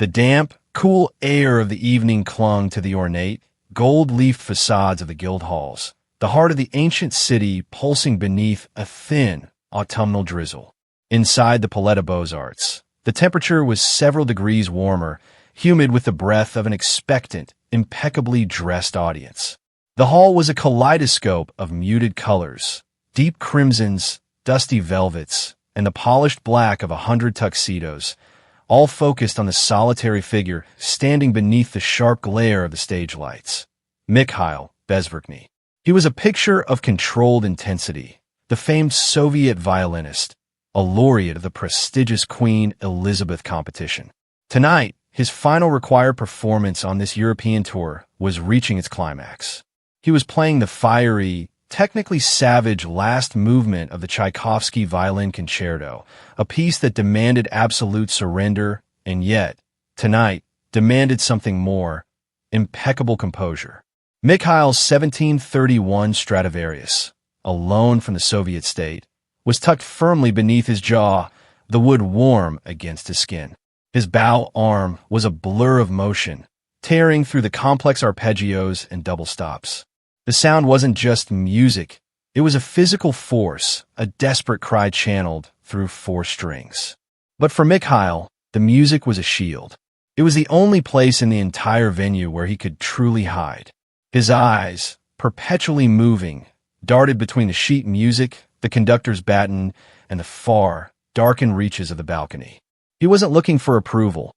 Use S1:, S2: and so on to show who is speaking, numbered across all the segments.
S1: The damp, cool air of the evening clung to the ornate, gold-leafed facades of the guild halls, the heart of the ancient city pulsing beneath a thin, autumnal drizzle. Inside the Palais des Beaux-Arts, the temperature was several degrees warmer, humid with the breath of an expectant, impeccably dressed audience. The hall was a kaleidoscope of muted colors, deep crimsons, dusty velvets, and the polished black of 100 tuxedos, all focused on the solitary figure standing beneath the sharp glare of the stage lights. Mikhail Bezverkhny. He was a picture of controlled intensity, the famed Soviet violinist, a laureate of the prestigious Queen Elizabeth competition. Tonight, his final required performance on this European tour was reaching its climax. He was playing the fiery, technically savage last movement of the Tchaikovsky Violin Concerto, a piece that demanded absolute surrender and yet, tonight, demanded something more: impeccable composure. Mikhail's 1731 Stradivarius, a loan from the Soviet state, was tucked firmly beneath his jaw, the wood warm against his skin. His bow arm was a blur of motion, tearing through the complex arpeggios and double stops. The sound wasn't just music, it was a physical force, a desperate cry channeled through 4 strings. But for Mikhail, the music was a shield. It was the only place in the entire venue where he could truly hide. His eyes, perpetually moving, darted between the sheet music, the conductor's baton, and the far, darkened reaches of the balcony. He wasn't looking for approval.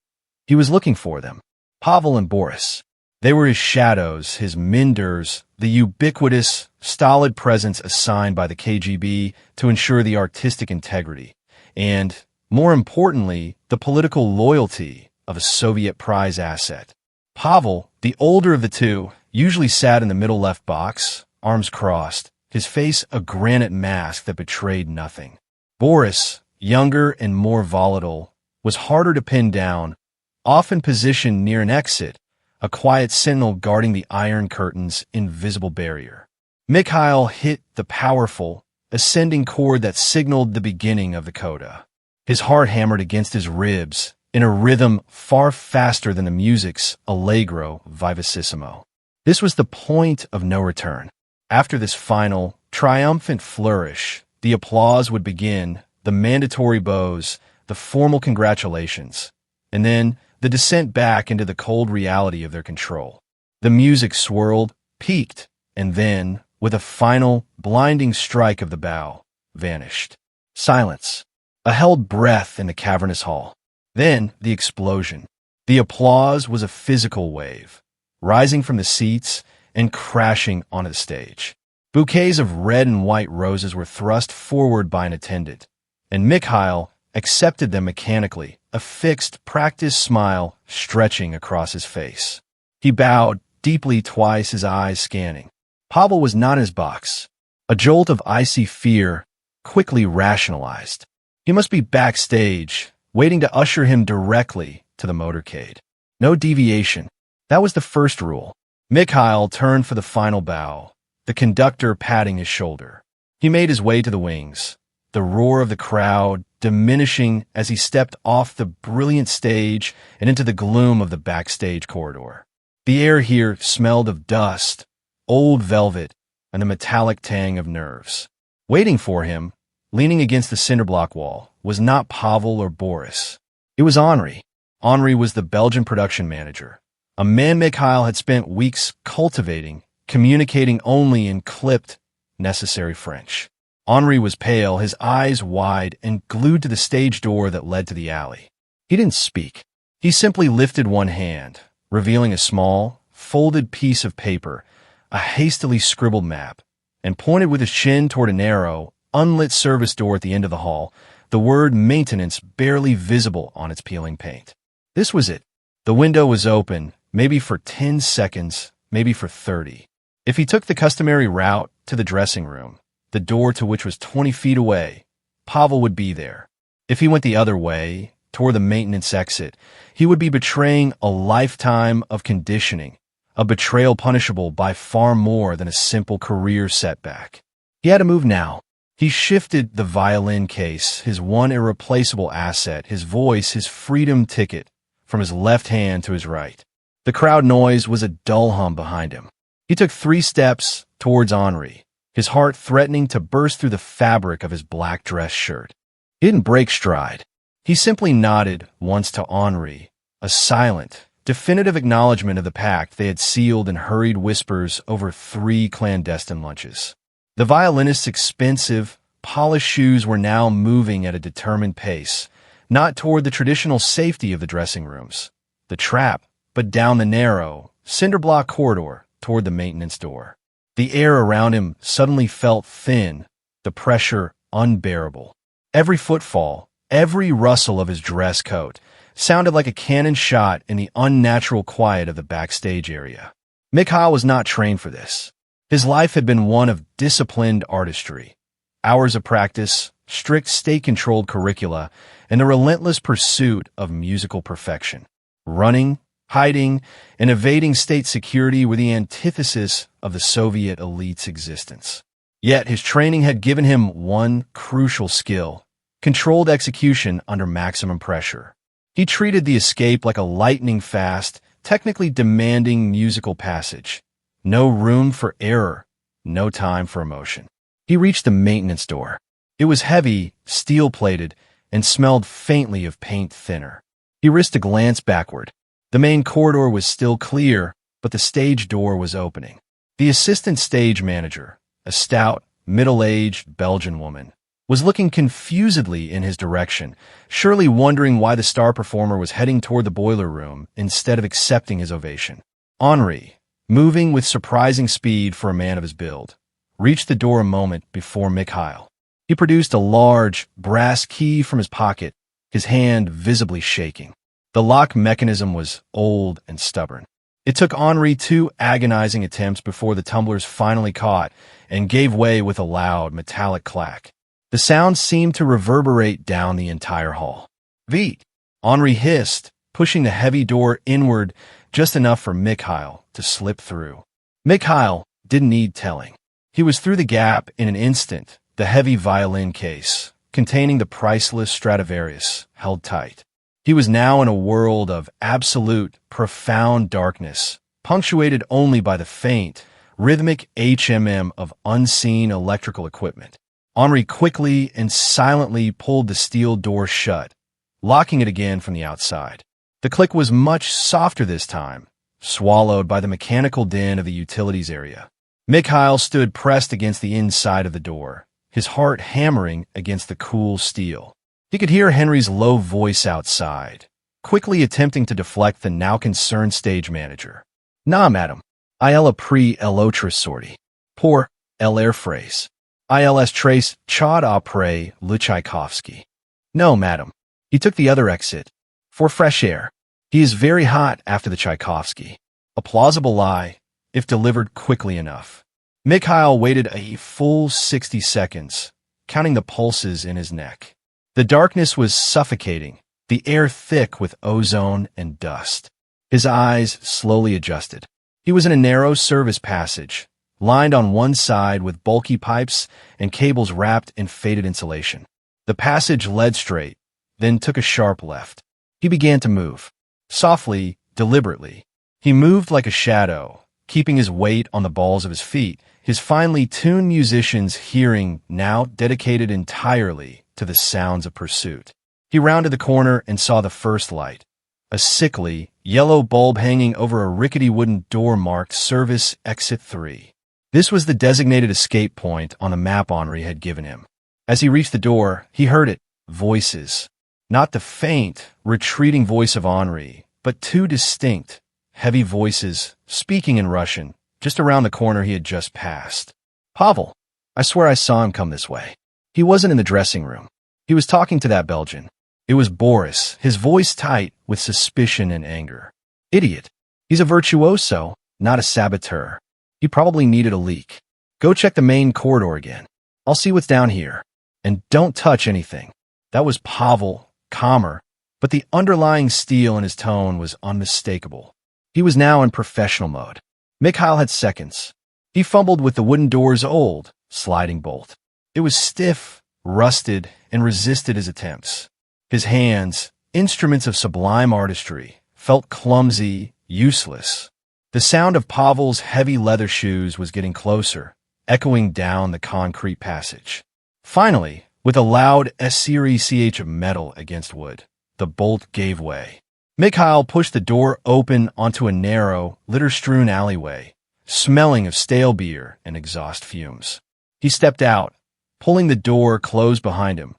S1: He was looking for them. Pavel and Boris. They were his shadows, his minders, the ubiquitous, stolid presence assigned by the KGB to ensure the artistic integrity, and, more importantly, the political loyalty of a Soviet prize asset. Pavel, the older of the two, usually sat in the middle left box, arms crossed, his face a granite mask that betrayed nothing. Boris, younger and more volatile, was harder to pin down, often positioned near an exit, a quiet sentinel guarding the Iron Curtain's invisible barrier. Mikhail hit the powerful, ascending chord that signaled the beginning of the coda. His heart hammered against his ribs in a rhythm far faster than the music's allegro vivacissimo. This was the point of no return. After this final, triumphant flourish, the applause would begin, the mandatory bows, the formal congratulations, and then the descent back into the cold reality of their control. The music swirled, peaked, and then, with a final, blinding strike of the bow, vanished. Silence. A held breath in the cavernous hall. Then, the explosion. The applause was a physical wave, rising from the seats and crashing onto the stage. Bouquets of red and white roses were thrust forward by an attendant, and Mikhail accepted them mechanically, a fixed, practiced smile stretching across his face. He bowed deeply twice, his eyes scanning. Pavel was not in his box. A jolt of icy fear quickly rationalized. He must be backstage, waiting to usher him directly to the motorcade. No deviation. That was the first rule. Mikhail turned for the final bow, the conductor patting his shoulder. He made his way to the wings, the roar of the crowd diminishing as he stepped off the brilliant stage and into the gloom of the backstage corridor. The air here smelled of dust, old velvet, and the metallic tang of nerves. Waiting for him, leaning against the cinderblock wall, was not Pavel or Boris. It was Henri. Henri was the Belgian production manager, a man Mikhail had spent weeks cultivating, communicating only in clipped, necessary French. Henri was pale, his eyes wide and glued to the stage door that led to the alley. He didn't speak. He simply lifted one hand, revealing a small, folded piece of paper, a hastily scribbled map, and pointed with his chin toward a narrow, unlit service door at the end of the hall, the word maintenance barely visible on its peeling paint. This was it. The window was open, maybe for 10 seconds, maybe for 30. If he took the customary route to the dressing room, the door to which was 20 feet away, Pavel would be there. If he went the other way, toward the maintenance exit, he would be betraying a lifetime of conditioning, a betrayal punishable by far more than a simple career setback. He had to move now. He shifted the violin case, his one irreplaceable asset, his voice, his freedom ticket, from his left hand to his right. The crowd noise was a dull hum behind him. He took 3 steps towards Henri, his heart threatening to burst through the fabric of his black dress shirt. He didn't break stride. He simply nodded once to Henri, a silent, definitive acknowledgement of the pact they had sealed in hurried whispers over 3 clandestine lunches. The violinist's expensive, polished shoes were now moving at a determined pace, not toward the traditional safety of the dressing rooms, the trap, but down the narrow, cinder-block corridor toward the maintenance door. The air around him suddenly felt thin, the pressure unbearable. Every footfall, every rustle of his dress coat, sounded like a cannon shot in the unnatural quiet of the backstage area. Mikhail was not trained for this. His life had been one of disciplined artistry, hours of practice, strict state-controlled curricula, and the relentless pursuit of musical perfection. Running, hiding, and evading state security were the antithesis of the Soviet elite's existence. Yet his training had given him one crucial skill: controlled execution under maximum pressure. He treated the escape like a lightning-fast, technically demanding musical passage. No room for error, no time for emotion. He reached the maintenance door. It was heavy, steel-plated, and smelled faintly of paint thinner. He risked a glance backward. The main corridor was still clear, but the stage door was opening. The assistant stage manager, a stout, middle-aged Belgian woman, was looking confusedly in his direction, surely wondering why the star performer was heading toward the boiler room instead of accepting his ovation. Henri, moving with surprising speed for a man of his build, reached the door a moment before Mikhail. He produced a large, brass key from his pocket, his hand visibly shaking. The lock mechanism was old and stubborn. It took Henri 2 agonizing attempts before the tumblers finally caught and gave way with a loud, metallic clack. The sound seemed to reverberate down the entire hall. "Vite!" Henri hissed, pushing the heavy door inward just enough for Mikhail to slip through. Mikhail didn't need telling. He was through the gap in an instant, the heavy violin case, containing the priceless Stradivarius, held tight. He was now in a world of absolute, profound darkness, punctuated only by the faint, rhythmic HMM of unseen electrical equipment. Henri quickly and silently pulled the steel door shut, locking it again from the outside. The click was much softer this time, swallowed by the mechanical din of the utilities area. Mikhail stood pressed against the inside of the door, his heart hammering against the cool steel. He could hear Henry's low voice outside, quickly attempting to deflect the now concerned stage manager. "Na, madame. Il a pris l'autre sortie. Pour l'air phrase. ILS trace chaude après le Tchaikovsky." "No, madame. He took the other exit. For fresh air. He is very hot after the Tchaikovsky." A plausible lie, if delivered quickly enough. Mikhail waited a full 60 seconds, counting the pulses in his neck. The darkness was suffocating, the air thick with ozone and dust. His eyes slowly adjusted. He was in a narrow service passage, lined on one side with bulky pipes and cables wrapped in faded insulation. The passage led straight, then took a sharp left. He began to move. Softly, deliberately. He moved like a shadow, keeping his weight on the balls of his feet, his finely tuned musician's hearing now dedicated entirely to the sounds of pursuit. He rounded the corner and saw the first light, a sickly, yellow bulb hanging over a rickety wooden door marked Service Exit 3. This was the designated escape point on the map Henri had given him. As he reached the door, he heard it. Voices. Not the faint, retreating voice of Henri, but 2 distinct, heavy voices, speaking in Russian, just around the corner he had just passed. "Pavel, I swear I saw him come this way. He wasn't in the dressing room. He was talking to that Belgian. It was Boris, his voice tight with suspicion and anger. Idiot. He's a virtuoso, not a saboteur. He probably needed a leak. Go check the main corridor again. I'll see what's down here. And don't touch anything." That was Pavel, calmer, but the underlying steel in his tone was unmistakable. He was now in professional mode. Mikhail had seconds. He fumbled with the wooden door's old, sliding bolt. It was stiff, rusted, and resisted his attempts. His hands, instruments of sublime artistry, felt clumsy, useless. The sound of Pavel's heavy leather shoes was getting closer, echoing down the concrete passage. Finally, with a loud ch of metal against wood, the bolt gave way. Mikhail pushed the door open onto a narrow, litter-strewn alleyway, smelling of stale beer and exhaust fumes. He stepped out, pulling the door closed behind him,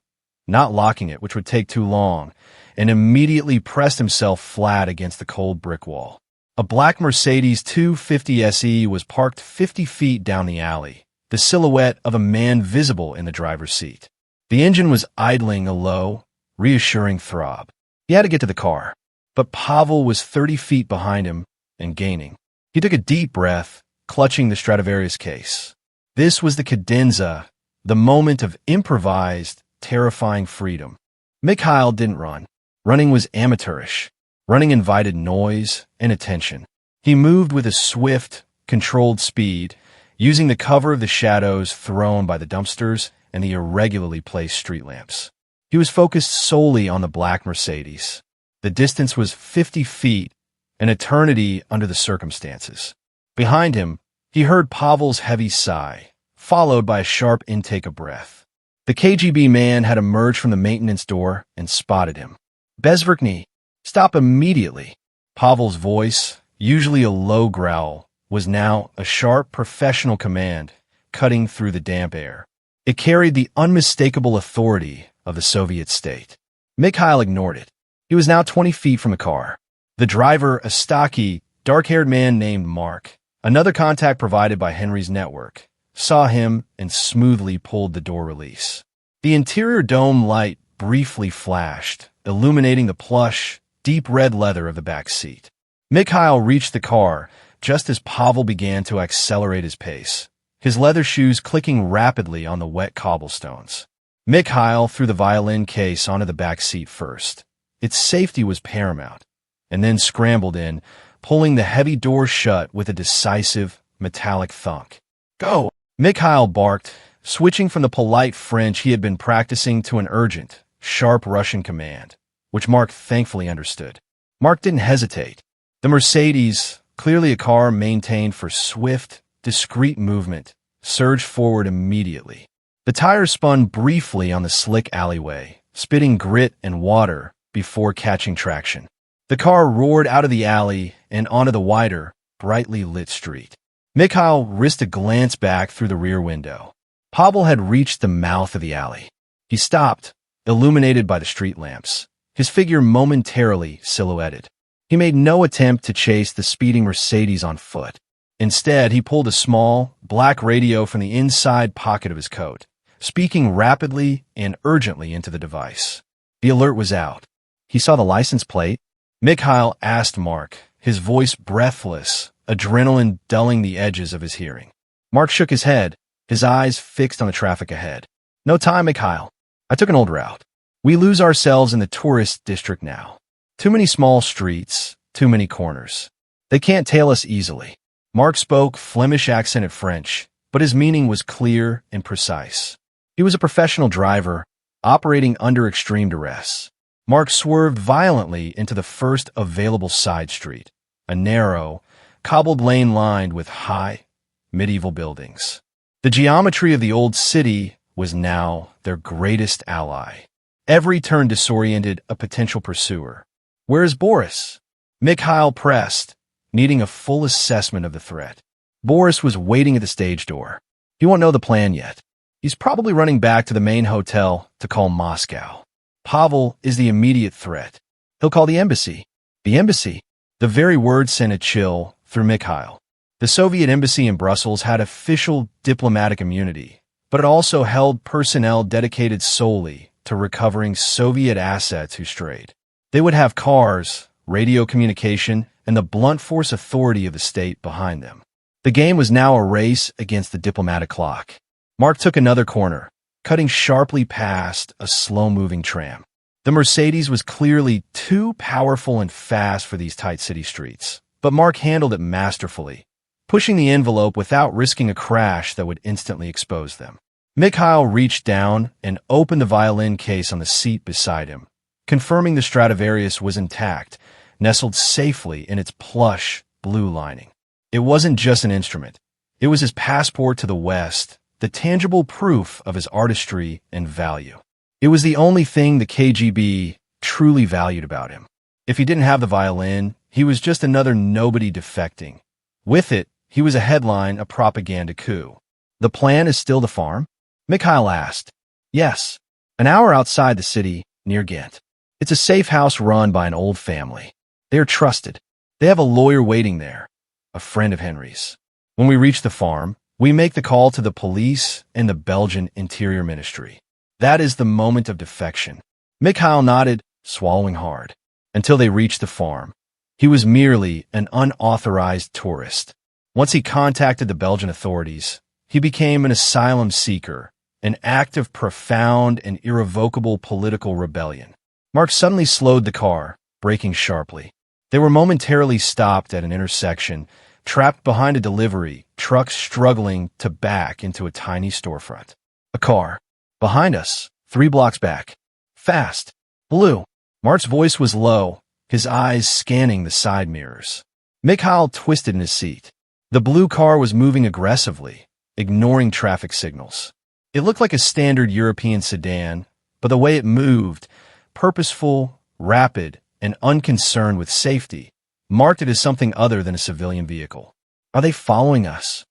S1: not locking it, which would take too long, and immediately pressed himself flat against the cold brick wall. A black Mercedes 250 SE was parked 50 feet down the alley, the silhouette of a man visible in the driver's seat. The engine was idling a low, reassuring throb. He had to get to the car, but Pavel was 30 feet behind him and gaining. He took a deep breath, clutching the Stradivarius case. This was the cadenza, the moment of improvised, terrifying freedom. Mikhail didn't run. Running was amateurish. Running invited noise and attention. He moved with a swift, controlled speed, using the cover of the shadows thrown by the dumpsters and the irregularly placed street lamps. He was focused solely on the black Mercedes. The distance was 50 feet, an eternity under the circumstances. Behind him, he heard Pavel's heavy sigh, followed by a sharp intake of breath. The KGB man had emerged from the maintenance door and spotted him. "Bezverkhny, stop immediately." Pavel's voice, usually a low growl, was now a sharp professional command, cutting through the damp air. It carried the unmistakable authority of the Soviet state. Mikhail ignored it. He was now 20 feet from the car. The driver, a stocky, dark-haired man named Mark, another contact provided by Henry's network, saw him and smoothly pulled the door release. The interior dome light briefly flashed, illuminating the plush, deep red leather of the back seat. Mikhail reached the car just as Pavel began to accelerate his pace, his leather shoes clicking rapidly on the wet cobblestones. Mikhail threw the violin case onto the back seat first. Its safety was paramount, and then scrambled in, pulling the heavy door shut with a decisive, metallic thunk. "Go!" Mikhail barked, switching from the polite French he had been practicing to an urgent, sharp Russian command, which Mark thankfully understood. Mark didn't hesitate. The Mercedes, clearly a car maintained for swift, discreet movement, surged forward immediately. The tires spun briefly on the slick alleyway, spitting grit and water before catching traction. The car roared out of the alley and onto the wider, brightly lit street. Mikhail risked a glance back through the rear window. Pavel had reached the mouth of the alley. He stopped, illuminated by the street lamps, his figure momentarily silhouetted. He made no attempt to chase the speeding Mercedes on foot. Instead, he pulled a small, black radio from the inside pocket of his coat, speaking rapidly and urgently into the device. The alert was out. He saw the license plate. Mikhail asked Mark, his voice breathless, adrenaline dulling the edges of his hearing. Mark shook his head, his eyes fixed on the traffic ahead. "No time, Mikhail. I took an old route. We lose ourselves in the tourist district now. Too many small streets, too many corners. They can't tail us easily." Mark spoke Flemish accented French, but his meaning was clear and precise. He was a professional driver, operating under extreme duress. Mark swerved violently into the first available side street, a narrow, cobbled lane lined with high, medieval buildings. The geometry of the old city was now their greatest ally. Every turn disoriented a potential pursuer. "Where is Boris?" Mikhail pressed, needing a full assessment of the threat. Boris was waiting at the stage door. He won't know the plan yet. He's probably running back to the main hotel to call Moscow. Pavel is the immediate threat. He'll call the embassy. The embassy? The very word sent a chill through Mikhail. The Soviet embassy in Brussels had official diplomatic immunity, but it also held personnel dedicated solely to recovering Soviet assets who strayed. They would have cars, radio communication, and the blunt force authority of the state behind them. The game was now a race against the diplomatic clock. Mark took another corner, cutting sharply past a slow-moving tram. The Mercedes was clearly too powerful and fast for these tight city streets, but Mark handled it masterfully, pushing the envelope without risking a crash that would instantly expose them. Mikhail reached down and opened the violin case on the seat beside him, confirming the Stradivarius was intact, nestled safely in its plush blue lining. It wasn't just an instrument. It was his passport to the West, the tangible proof of his artistry and value. It was the only thing the KGB truly valued about him. If he didn't have the violin, he was just another nobody defecting. With it, he was a headline, a propaganda coup. The plan is still the farm? Mikhail asked. Yes. An hour outside the city, near Ghent. It's a safe house run by an old family. They are trusted. They have a lawyer waiting there, a friend of Henry's. When we reach the farm, we make the call to the police and the Belgian Interior Ministry. That is the moment of defection. Mikhail nodded, swallowing hard. Until they reached the farm, he was merely an unauthorized tourist. Once he contacted the Belgian authorities, he became an asylum seeker, an act of profound and irrevocable political rebellion. Mark suddenly slowed the car, braking sharply. They were momentarily stopped at an intersection, trapped behind a delivery truck struggling to back into a tiny storefront. A car. Behind us, 3 blocks back. Fast. Blue. Mark's voice was low, his eyes scanning the side mirrors. Mikhail twisted in his seat. The blue car was moving aggressively, ignoring traffic signals. It looked like a standard European sedan, but the way it moved, purposeful, rapid, and unconcerned with safety, marked it as something other than a civilian vehicle. Are they following us?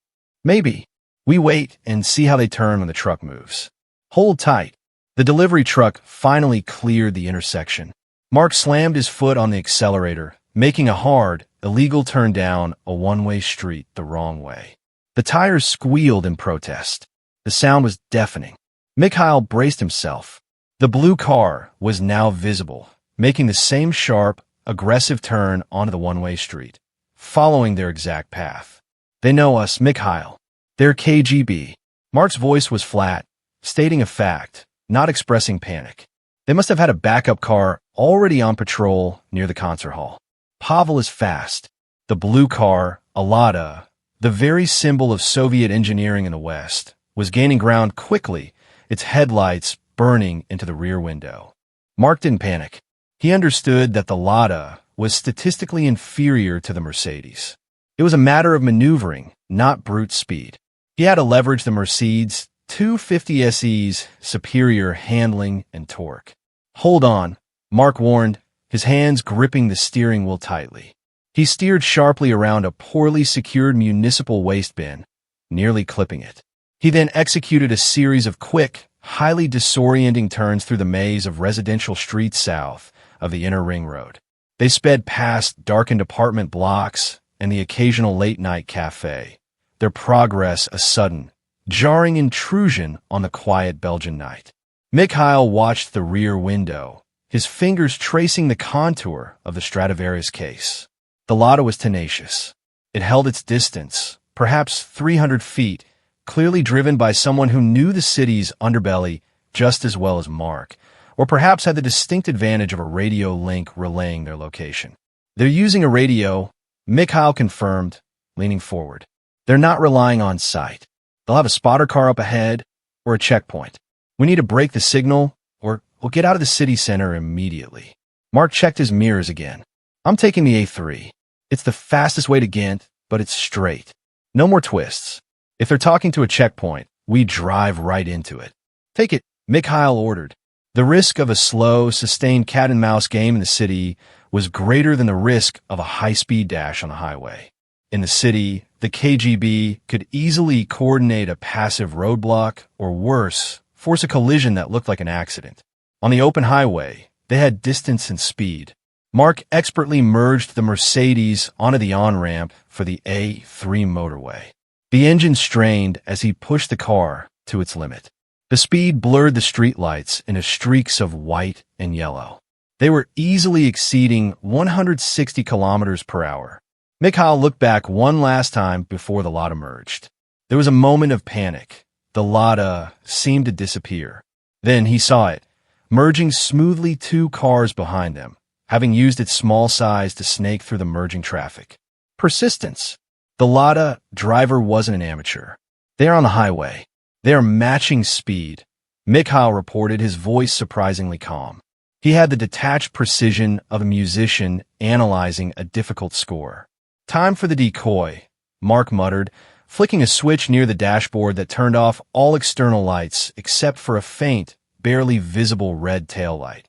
S1: Maybe. We wait and see how they turn when the truck moves. Hold tight. The delivery truck finally cleared the intersection. Mark slammed his foot on the accelerator, making a hard, illegal turn down a one-way street the wrong way. The tires squealed in protest. The sound was deafening. Mikhail braced himself. The blue car was now visible, making the same sharp, aggressive turn onto the one-way street, following their exact path. They know us, Mikhail. They're KGB. Mark's voice was flat, stating a fact, not expressing panic. They must have had a backup car already on patrol near the concert hall. Pavel is fast. The blue car, a Lada, the very symbol of Soviet engineering in the West, was gaining ground quickly, its headlights burning into the rear window. Mark didn't panic. He understood that the Lada was statistically inferior to the Mercedes. It was a matter of maneuvering, not brute speed. He had to leverage the Mercedes 250 SE's superior handling and torque. Hold on, Mark warned, his hands gripping the steering wheel tightly. He steered sharply around a poorly secured municipal waste bin, nearly clipping it. He then executed a series of quick, highly disorienting turns through the maze of residential streets south of the inner ring road. They sped past darkened apartment blocks and the occasional late-night cafe, their progress a sudden, jarring intrusion on the quiet Belgian night. Mikhail watched the rear window, his fingers tracing the contour of the Stradivarius case. The Lada was tenacious. It held its distance, perhaps 300 feet, clearly driven by someone who knew the city's underbelly just as well as Mark, or perhaps had the distinct advantage of a radio link relaying their location. They're using a radio, Mikhail confirmed, leaning forward. They're not relying on sight. They'll have a spotter car up ahead or a checkpoint. We need to break the signal or we'll get out of the city center immediately. Mark checked his mirrors again. I'm taking the A3. It's the fastest way to Ghent, but it's straight. No more twists. If they're talking to a checkpoint, we drive right into it. Take it, Mikhail ordered. The risk of a slow, sustained cat-and-mouse game in the city was greater than the risk of a high-speed dash on the highway. In the city, the KGB could easily coordinate a passive roadblock, or worse, force a collision that looked like an accident. On the open highway, they had distance and speed. Mark expertly merged the Mercedes onto the on-ramp for the A3 motorway. The engine strained as he pushed the car to its limit. The speed blurred the streetlights into streaks of white and yellow. They were easily exceeding 160 kilometers per hour. Mikhail looked back one last time before the Lada merged. There was a moment of panic. The Lada seemed to disappear. Then he saw it, merging smoothly 2 cars behind them, having used its small size to snake through the merging traffic. Persistence. The Lada driver wasn't an amateur. They are on the highway. They are matching speed. Mikhail reported, his voice surprisingly calm. He had the detached precision of a musician analyzing a difficult score. "Time for the decoy," Mark muttered, flicking a switch near the dashboard that turned off all external lights except for a faint, barely visible red taillight,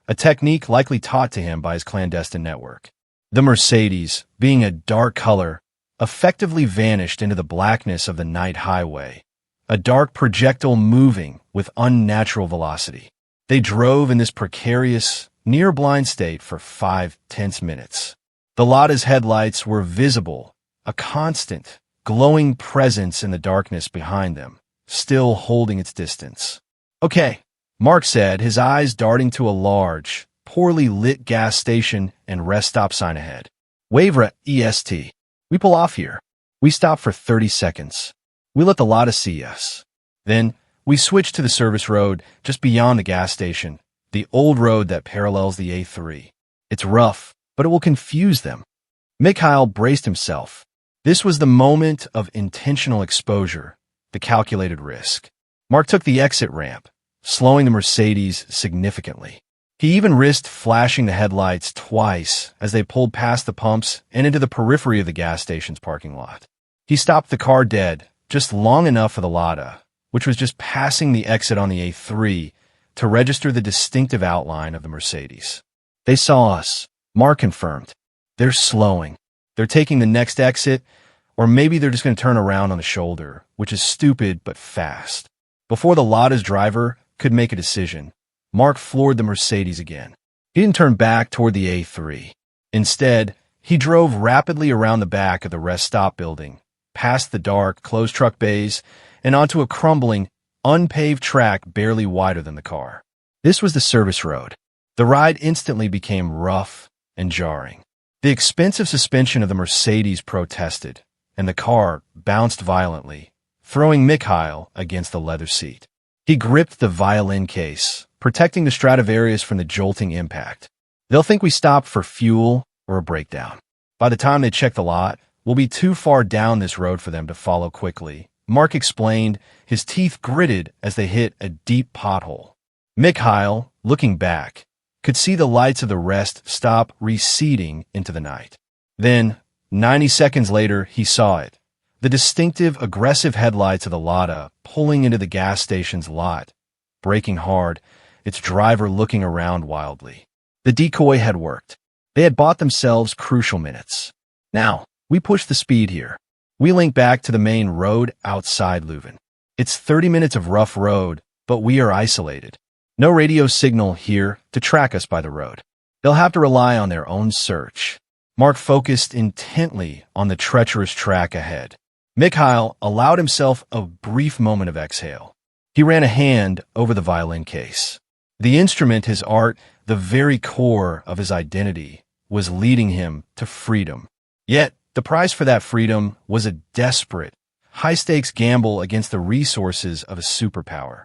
S1: a technique likely taught to him by his clandestine network. The Mercedes, being a dark color, effectively vanished into the blackness of the night highway, a dark projectile moving with unnatural velocity. They drove in this precarious, near-blind state for 5 tense minutes. The Lada's headlights were visible, a constant, glowing presence in the darkness behind them, still holding its distance. "Okay," Mark said, his eyes darting to a large, poorly lit gas station and rest stop sign ahead. "Wavra EST. We pull off here. We stop for 30 seconds. We let the Lada see us. Then, we switch to the service road just beyond the gas station, the old road that parallels the A3. It's rough, but it will confuse them." Mikhail braced himself. This was the moment of intentional exposure, the calculated risk. Mark took the exit ramp, slowing the Mercedes significantly. He even risked flashing the headlights twice as they pulled past the pumps and into the periphery of the gas station's parking lot. He stopped the car dead, just long enough for the Lada, which was just passing the exit on the A3, to register the distinctive outline of the Mercedes. "They saw us," Mark confirmed. "They're slowing. They're taking the next exit, or maybe they're just going to turn around on the shoulder, which is stupid but fast." Before the Lada's driver could make a decision, Mark floored the Mercedes again. He didn't turn back toward the A3. Instead, he drove rapidly around the back of the rest stop building, past the dark, closed truck bays, and onto a crumbling, unpaved track barely wider than the car. This was the service road. The ride instantly became rough and jarring. The expensive suspension of the Mercedes protested, and the car bounced violently, throwing Mikhail against the leather seat. He gripped the violin case, protecting the Stradivarius from the jolting impact. "They'll think we stopped for fuel or a breakdown. By the time they check the lot, we'll be too far down this road for them to follow quickly," Mark explained, his teeth gritted as they hit a deep pothole. Mikhail, looking back, could see the lights of the rest stop receding into the night. Then, 90 seconds later, he saw it. The distinctive, aggressive headlights of the Lada pulling into the gas station's lot, braking hard, its driver looking around wildly. The decoy had worked. They had bought themselves crucial minutes. "Now, we push the speed here. We link back to the main road outside Leuven. It's 30 minutes of rough road, but we are isolated. No radio signal here to track us by the road. They'll have to rely on their own search." Mark focused intently on the treacherous track ahead. Mikhail allowed himself a brief moment of exhale. He ran a hand over the violin case. The instrument, his art, the very core of his identity, was leading him to freedom. Yet, the price for that freedom was a desperate, high-stakes gamble against the resources of a superpower.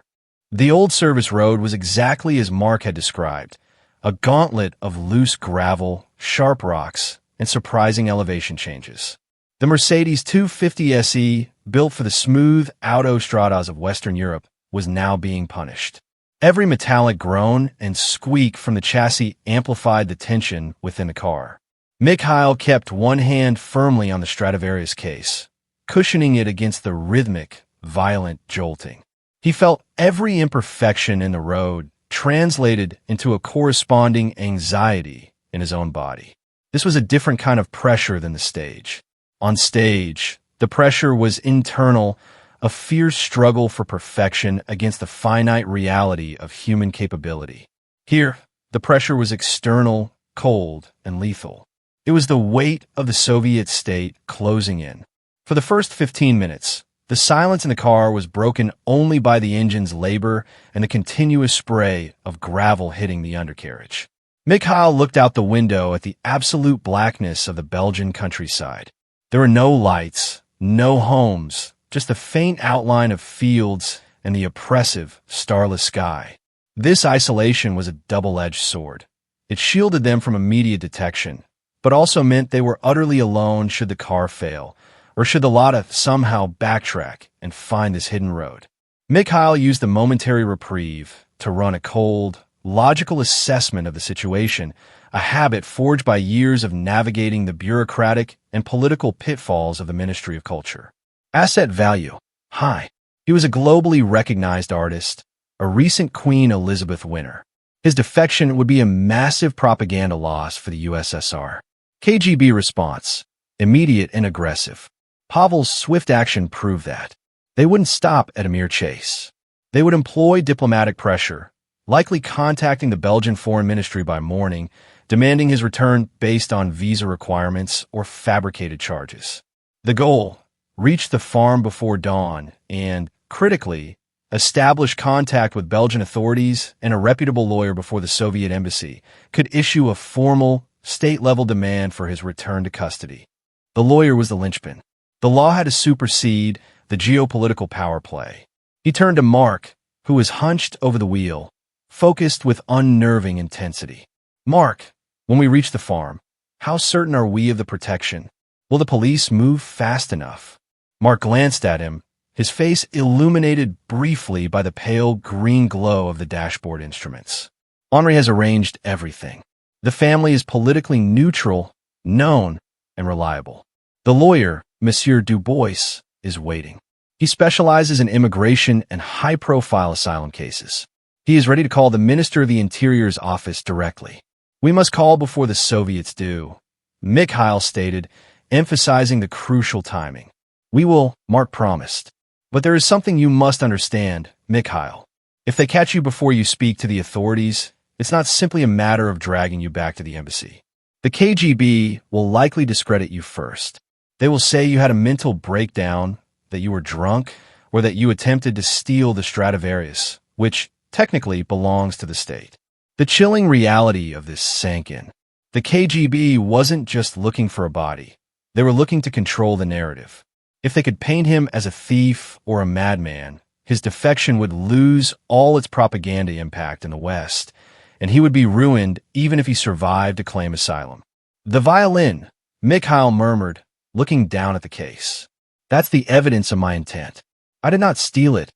S1: The old service road was exactly as Mark had described, a gauntlet of loose gravel, sharp rocks, and surprising elevation changes. The Mercedes 250 SE, built for the smooth autostradas of Western Europe, was now being punished. Every metallic groan and squeak from the chassis amplified the tension within the car. Mikhail kept one hand firmly on the Stradivarius case, cushioning it against the rhythmic, violent jolting. He felt every imperfection in the road translated into a corresponding anxiety in his own body. This was a different kind of pressure than the stage. On stage, the pressure was internal, a fierce struggle for perfection against the finite reality of human capability. Here, the pressure was external, cold, and lethal. It was the weight of the Soviet state closing in. For the first 15 minutes, the silence in the car was broken only by the engine's labor and the continuous spray of gravel hitting the undercarriage. Mikhail looked out the window at the absolute blackness of the Belgian countryside. There were no lights, no homes, just the faint outline of fields and the oppressive, starless sky. This isolation was a double-edged sword. It shielded them from immediate detection, but also meant they were utterly alone should the car fail, or should the Lada somehow backtrack and find this hidden road. Mikhail used the momentary reprieve to run a cold, logical assessment of the situation, a habit forged by years of navigating the bureaucratic and political pitfalls of the Ministry of Culture. Asset value, high. He was a globally recognized artist, a recent Queen Elizabeth winner. His defection would be a massive propaganda loss for the USSR. KGB response, immediate and aggressive. Pavel's swift action proved that. They wouldn't stop at a mere chase. They would employ diplomatic pressure, likely contacting the Belgian Foreign Ministry by morning, demanding his return based on visa requirements or fabricated charges. The goal, reach the farm before dawn and, critically, establish contact with Belgian authorities and a reputable lawyer before the Soviet embassy could issue a formal, state-level demand for his return to custody. The lawyer was the linchpin. The law had to supersede the geopolitical power play. He turned to Mark, who was hunched over the wheel, focused with unnerving intensity. Mark, when we reach the farm, how certain are we of the protection? Will the police move fast enough? Mark glanced at him, his face illuminated briefly by the pale green glow of the dashboard instruments. Henri has arranged everything. The family is politically neutral, known, and reliable. The lawyer, Monsieur Dubois, is waiting. He specializes in immigration and high-profile asylum cases. He is ready to call the Minister of the Interior's office directly. We must call before the Soviets do, Mikhail stated, emphasizing the crucial timing. We will, Mark promised. But there is something you must understand, Mikhail. If they catch you before you speak to the authorities, it's not simply a matter of dragging you back to the embassy. The KGB will likely discredit you first. They will say you had a mental breakdown, that you were drunk, or that you attempted to steal the Stradivarius, which technically belongs to the state. The chilling reality of this sank in. The KGB wasn't just looking for a body. They were looking to control the narrative. If they could paint him as a thief or a madman, his defection would lose all its propaganda impact in the West, and he would be ruined even if he survived to claim asylum. The violin, Mikhail murmured, looking down at the case. That's the evidence of my intent. I did not steal it.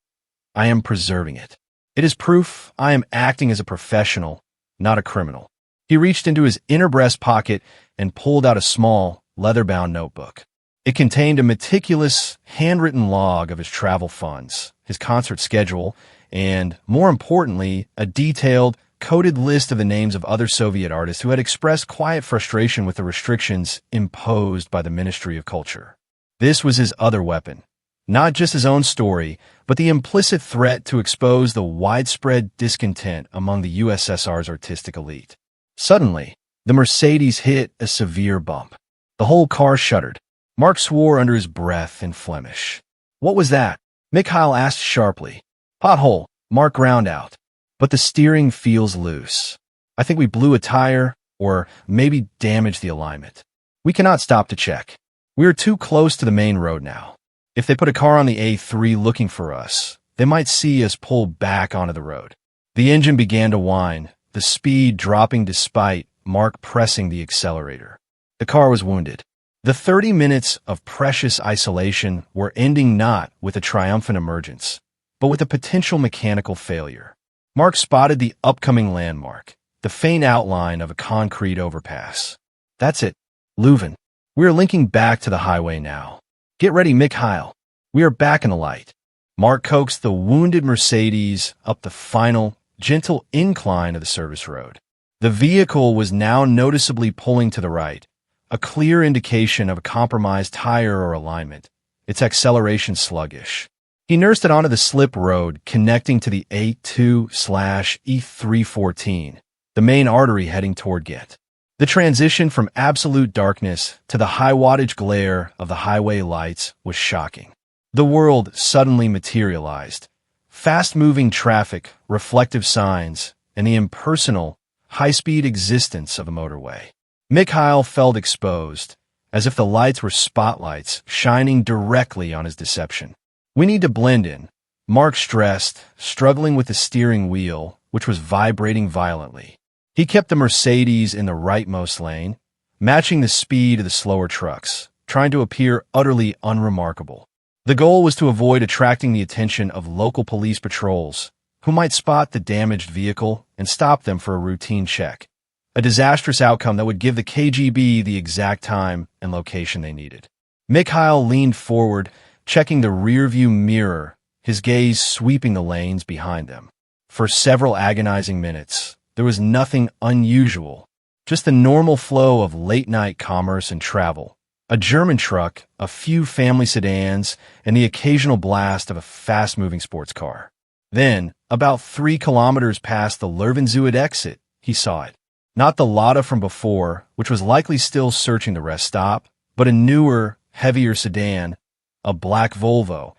S1: I am preserving it. It is proof I am acting as a professional, not a criminal. He reached into his inner breast pocket and pulled out a small, leather-bound notebook. It contained a meticulous, handwritten log of his travel funds, his concert schedule, and, more importantly, a detailed, coded list of the names of other Soviet artists who had expressed quiet frustration with the restrictions imposed by the Ministry of Culture. This was his other weapon, not just his own story, but the implicit threat to expose the widespread discontent among the USSR's artistic elite. Suddenly, the Mercedes hit a severe bump. The whole car shuddered. Mark swore under his breath in Flemish. What was that? Mikhail asked sharply. Pothole, Mark ground out. But the steering feels loose. I think we blew a tire, or maybe damaged the alignment. We cannot stop to check. We are too close to the main road now. If they put a car on the A3 looking for us, they might see us pull back onto the road. The engine began to whine, the speed dropping despite Mark pressing the accelerator. The car was wounded. The 30 minutes of precious isolation were ending not with a triumphant emergence, but with a potential mechanical failure. Mark spotted the upcoming landmark, the faint outline of a concrete overpass. That's it, Leuven. We are linking back to the highway now. Get ready, Mikhail. We are back in the light. Mark coaxed the wounded Mercedes up the final, gentle incline of the service road. The vehicle was now noticeably pulling to the right, a clear indication of a compromised tire or alignment, its acceleration sluggish. He nursed it onto the slip road connecting to the A2/E314, the main artery heading toward Ghent. The transition from absolute darkness to the high-wattage glare of the highway lights was shocking. The world suddenly materialized. Fast-moving traffic, reflective signs, and the impersonal, high-speed existence of a motorway. Mikhail felt exposed, as if the lights were spotlights shining directly on his deception. We need to blend in, Mark stressed, struggling with the steering wheel, which was vibrating violently. He kept the Mercedes in the rightmost lane, matching the speed of the slower trucks, trying to appear utterly unremarkable. The goal was to avoid attracting the attention of local police patrols, who might spot the damaged vehicle and stop them for a routine check. A disastrous outcome that would give the KGB the exact time and location they needed. Mikhail leaned forward, checking the rearview mirror, his gaze sweeping the lanes behind them. For several agonizing minutes, there was nothing unusual, just the normal flow of late-night commerce and travel. A German truck, a few family sedans, and the occasional blast of a fast-moving sports car. Then, about 3 kilometers past the Lervenzuid exit, he saw it. Not the Lada from before, which was likely still searching the rest stop, but a newer, heavier sedan, a black Volvo,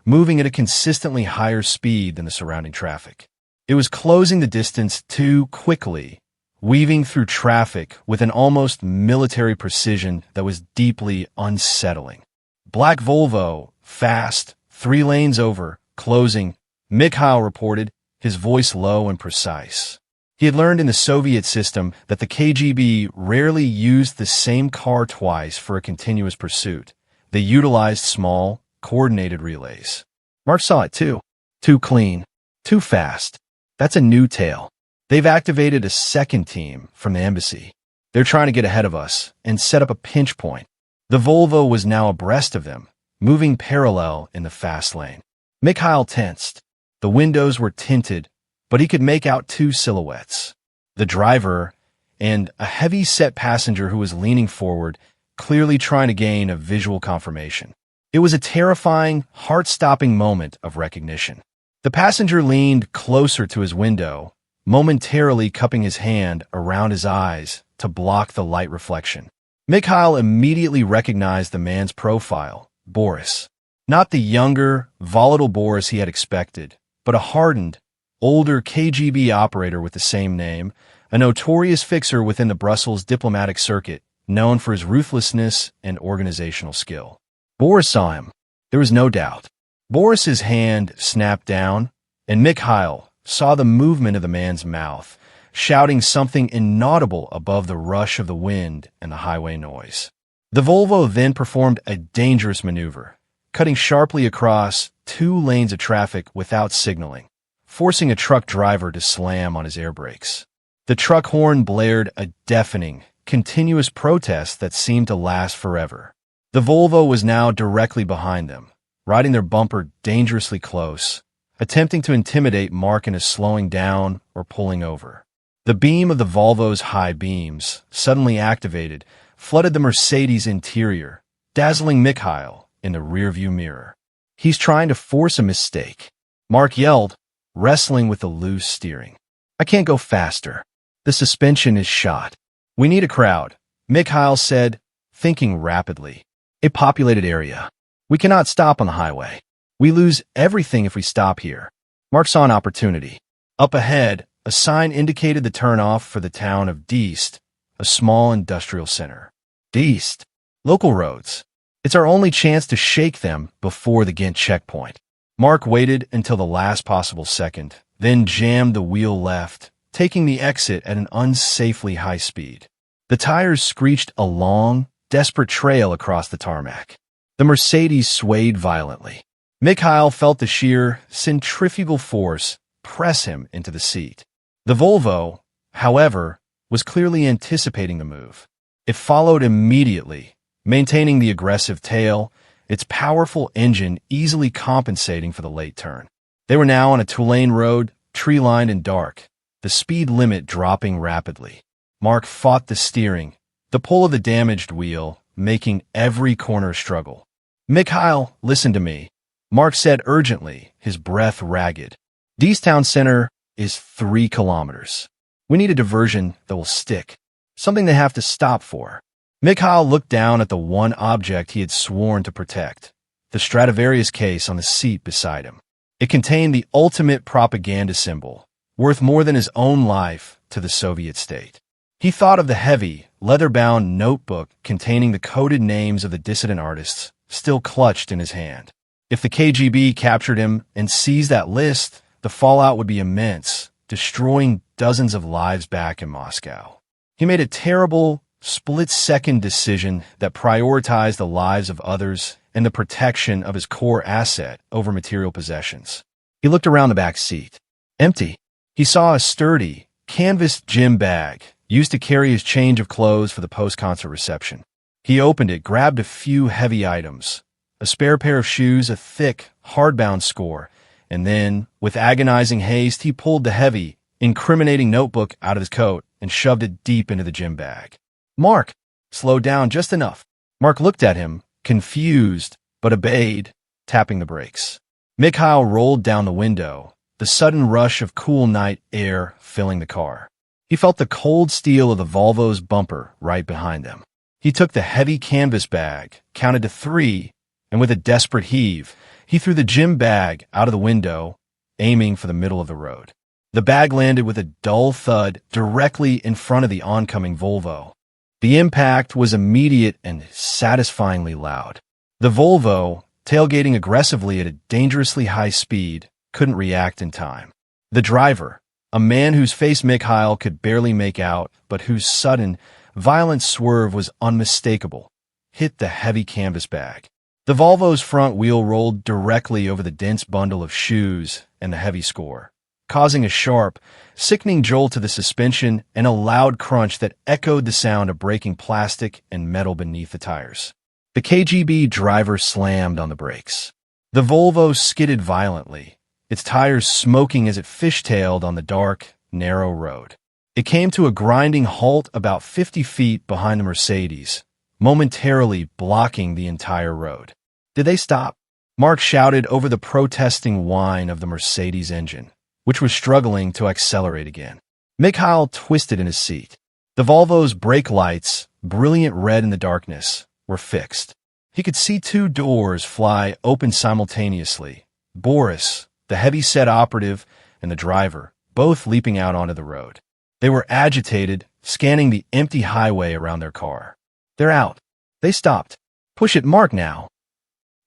S1: moving at a consistently higher speed than the surrounding traffic. It was closing the distance too quickly, weaving through traffic with an almost military precision that was deeply unsettling. Black Volvo, fast, 3 lanes over, closing, Mikhail reported, his voice low and precise. He had learned in the Soviet system that the KGB rarely used the same car twice for a continuous pursuit. They utilized small, coordinated relays. Mark saw it too. Too clean. Too fast. That's a new tale. They've activated a second team from the embassy. They're trying to get ahead of us and set up a pinch point. The Volvo was now abreast of them, moving parallel in the fast lane. Mikhail tensed. The windows were tinted, but he could make out 2 silhouettes. The driver and a heavy-set passenger who was leaning forward, clearly trying to gain a visual confirmation. It was a terrifying, heart-stopping moment of recognition. The passenger leaned closer to his window, momentarily cupping his hand around his eyes to block the light reflection. Mikhail immediately recognized the man's profile, Boris. Not the younger, volatile Boris he had expected, but a hardened, older KGB operator with the same name, a notorious fixer within the Brussels diplomatic circuit, known for his ruthlessness and organizational skill. Boris saw him. There was no doubt. Boris's hand snapped down, and Mikhail saw the movement of the man's mouth, shouting something inaudible above the rush of the wind and the highway noise. The Volvo then performed a dangerous maneuver, cutting sharply across 2 lanes of traffic without signaling, forcing a truck driver to slam on his air brakes. The truck horn blared a deafening, continuous protest that seemed to last forever. The Volvo was now directly behind them, riding their bumper dangerously close, attempting to intimidate Mark into slowing down or pulling over. The beam of the Volvo's high beams, suddenly activated, flooded the Mercedes interior, dazzling Mikhail in the rearview mirror. He's trying to force a mistake, Mark yelled, wrestling with the loose steering. I can't go faster. The suspension is shot. We need a crowd, Mikhail said, thinking rapidly. A populated area. We cannot stop on the highway. We lose everything if we stop here. Mark saw an opportunity. Up ahead, a sign indicated the turnoff for the town of Diest, a small industrial center. Diest. Local roads. It's our only chance to shake them before the Ghent checkpoint. Mark waited until the last possible second, then jammed the wheel left, taking the exit at an unsafely high speed. The tires screeched a long, desperate trail across the tarmac. The Mercedes swayed violently. Mikhail felt the sheer, centrifugal force press him into the seat. The Volvo, however, was clearly anticipating the move. It followed immediately, maintaining the aggressive tail, its powerful engine easily compensating for the late turn. They were now on a 2-lane road, tree-lined and dark, the speed limit dropping rapidly. Mark fought the steering, the pull of the damaged wheel, making every corner struggle. Mikhail, listen to me, Mark said urgently, his breath ragged. Diest town center is 3 kilometers. We need a diversion that will stick, something they have to stop for. Mikhail looked down at the one object he had sworn to protect, the Stradivarius case on the seat beside him. It contained the ultimate propaganda symbol, worth more than his own life to the Soviet state. He thought of the heavy, leather-bound notebook containing the coded names of the dissident artists, still clutched in his hand. If the KGB captured him and seized that list, the fallout would be immense, destroying dozens of lives back in Moscow. He made a terrible, split-second decision that prioritized the lives of others and the protection of his core asset over material possessions. He looked around the back seat. Empty. He saw a sturdy, canvas gym bag used to carry his change of clothes for the post-concert reception. He opened it, grabbed a few heavy items, a spare pair of shoes, a thick, hardbound score, and then, with agonizing haste, he pulled the heavy, incriminating notebook out of his coat and shoved it deep into the gym bag. Mark, slow down just enough. Mark looked at him, confused, but obeyed, tapping the brakes. Mikhail rolled down the window, the sudden rush of cool night air filling the car. He felt the cold steel of the Volvo's bumper right behind them. He took the heavy canvas bag, counted to 3, and with a desperate heave, he threw the gym bag out of the window, aiming for the middle of the road. The bag landed with a dull thud directly in front of the oncoming Volvo. The impact was immediate and satisfyingly loud. The Volvo, tailgating aggressively at a dangerously high speed, couldn't react in time. The driver, a man whose face Mikhail could barely make out, but whose sudden, violent swerve was unmistakable, hit the heavy canvas bag. The Volvo's front wheel rolled directly over the dense bundle of shoes and the heavy score, causing a sharp, sickening jolt to the suspension and a loud crunch that echoed the sound of breaking plastic and metal beneath the tires. The KGB driver slammed on the brakes. The Volvo skidded violently, its tires smoking as it fishtailed on the dark, narrow road. It came to a grinding halt about 50 feet behind the Mercedes, momentarily blocking the entire road. Did they stop? Mark shouted over the protesting whine of the Mercedes engine, which was struggling to accelerate again. Mikhail twisted in his seat. The Volvo's brake lights, brilliant red in the darkness, were fixed. He could see 2 doors fly open simultaneously. Boris, the heavy-set operative, and the driver, both leaping out onto the road. They were agitated, scanning the empty highway around their car. They're out. They stopped. Push it, Mark, now.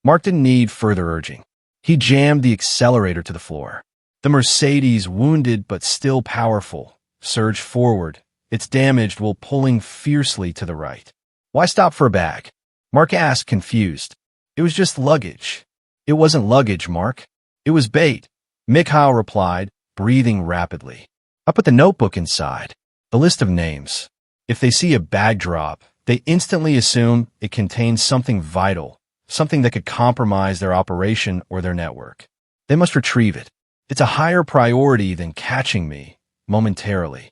S1: Mark didn't need further urging. He jammed the accelerator to the floor. The Mercedes, wounded but still powerful, surged forward, its damaged while pulling fiercely to the right. Why stop for a bag? Mark asked, confused. It was just luggage. It wasn't luggage, Mark. It was bait, Mikhail replied, breathing rapidly. I put the notebook inside. The list of names. If they see a bag drop, they instantly assume it contains something vital, something that could compromise their operation or their network. They must retrieve it. It's a higher priority than catching me, momentarily.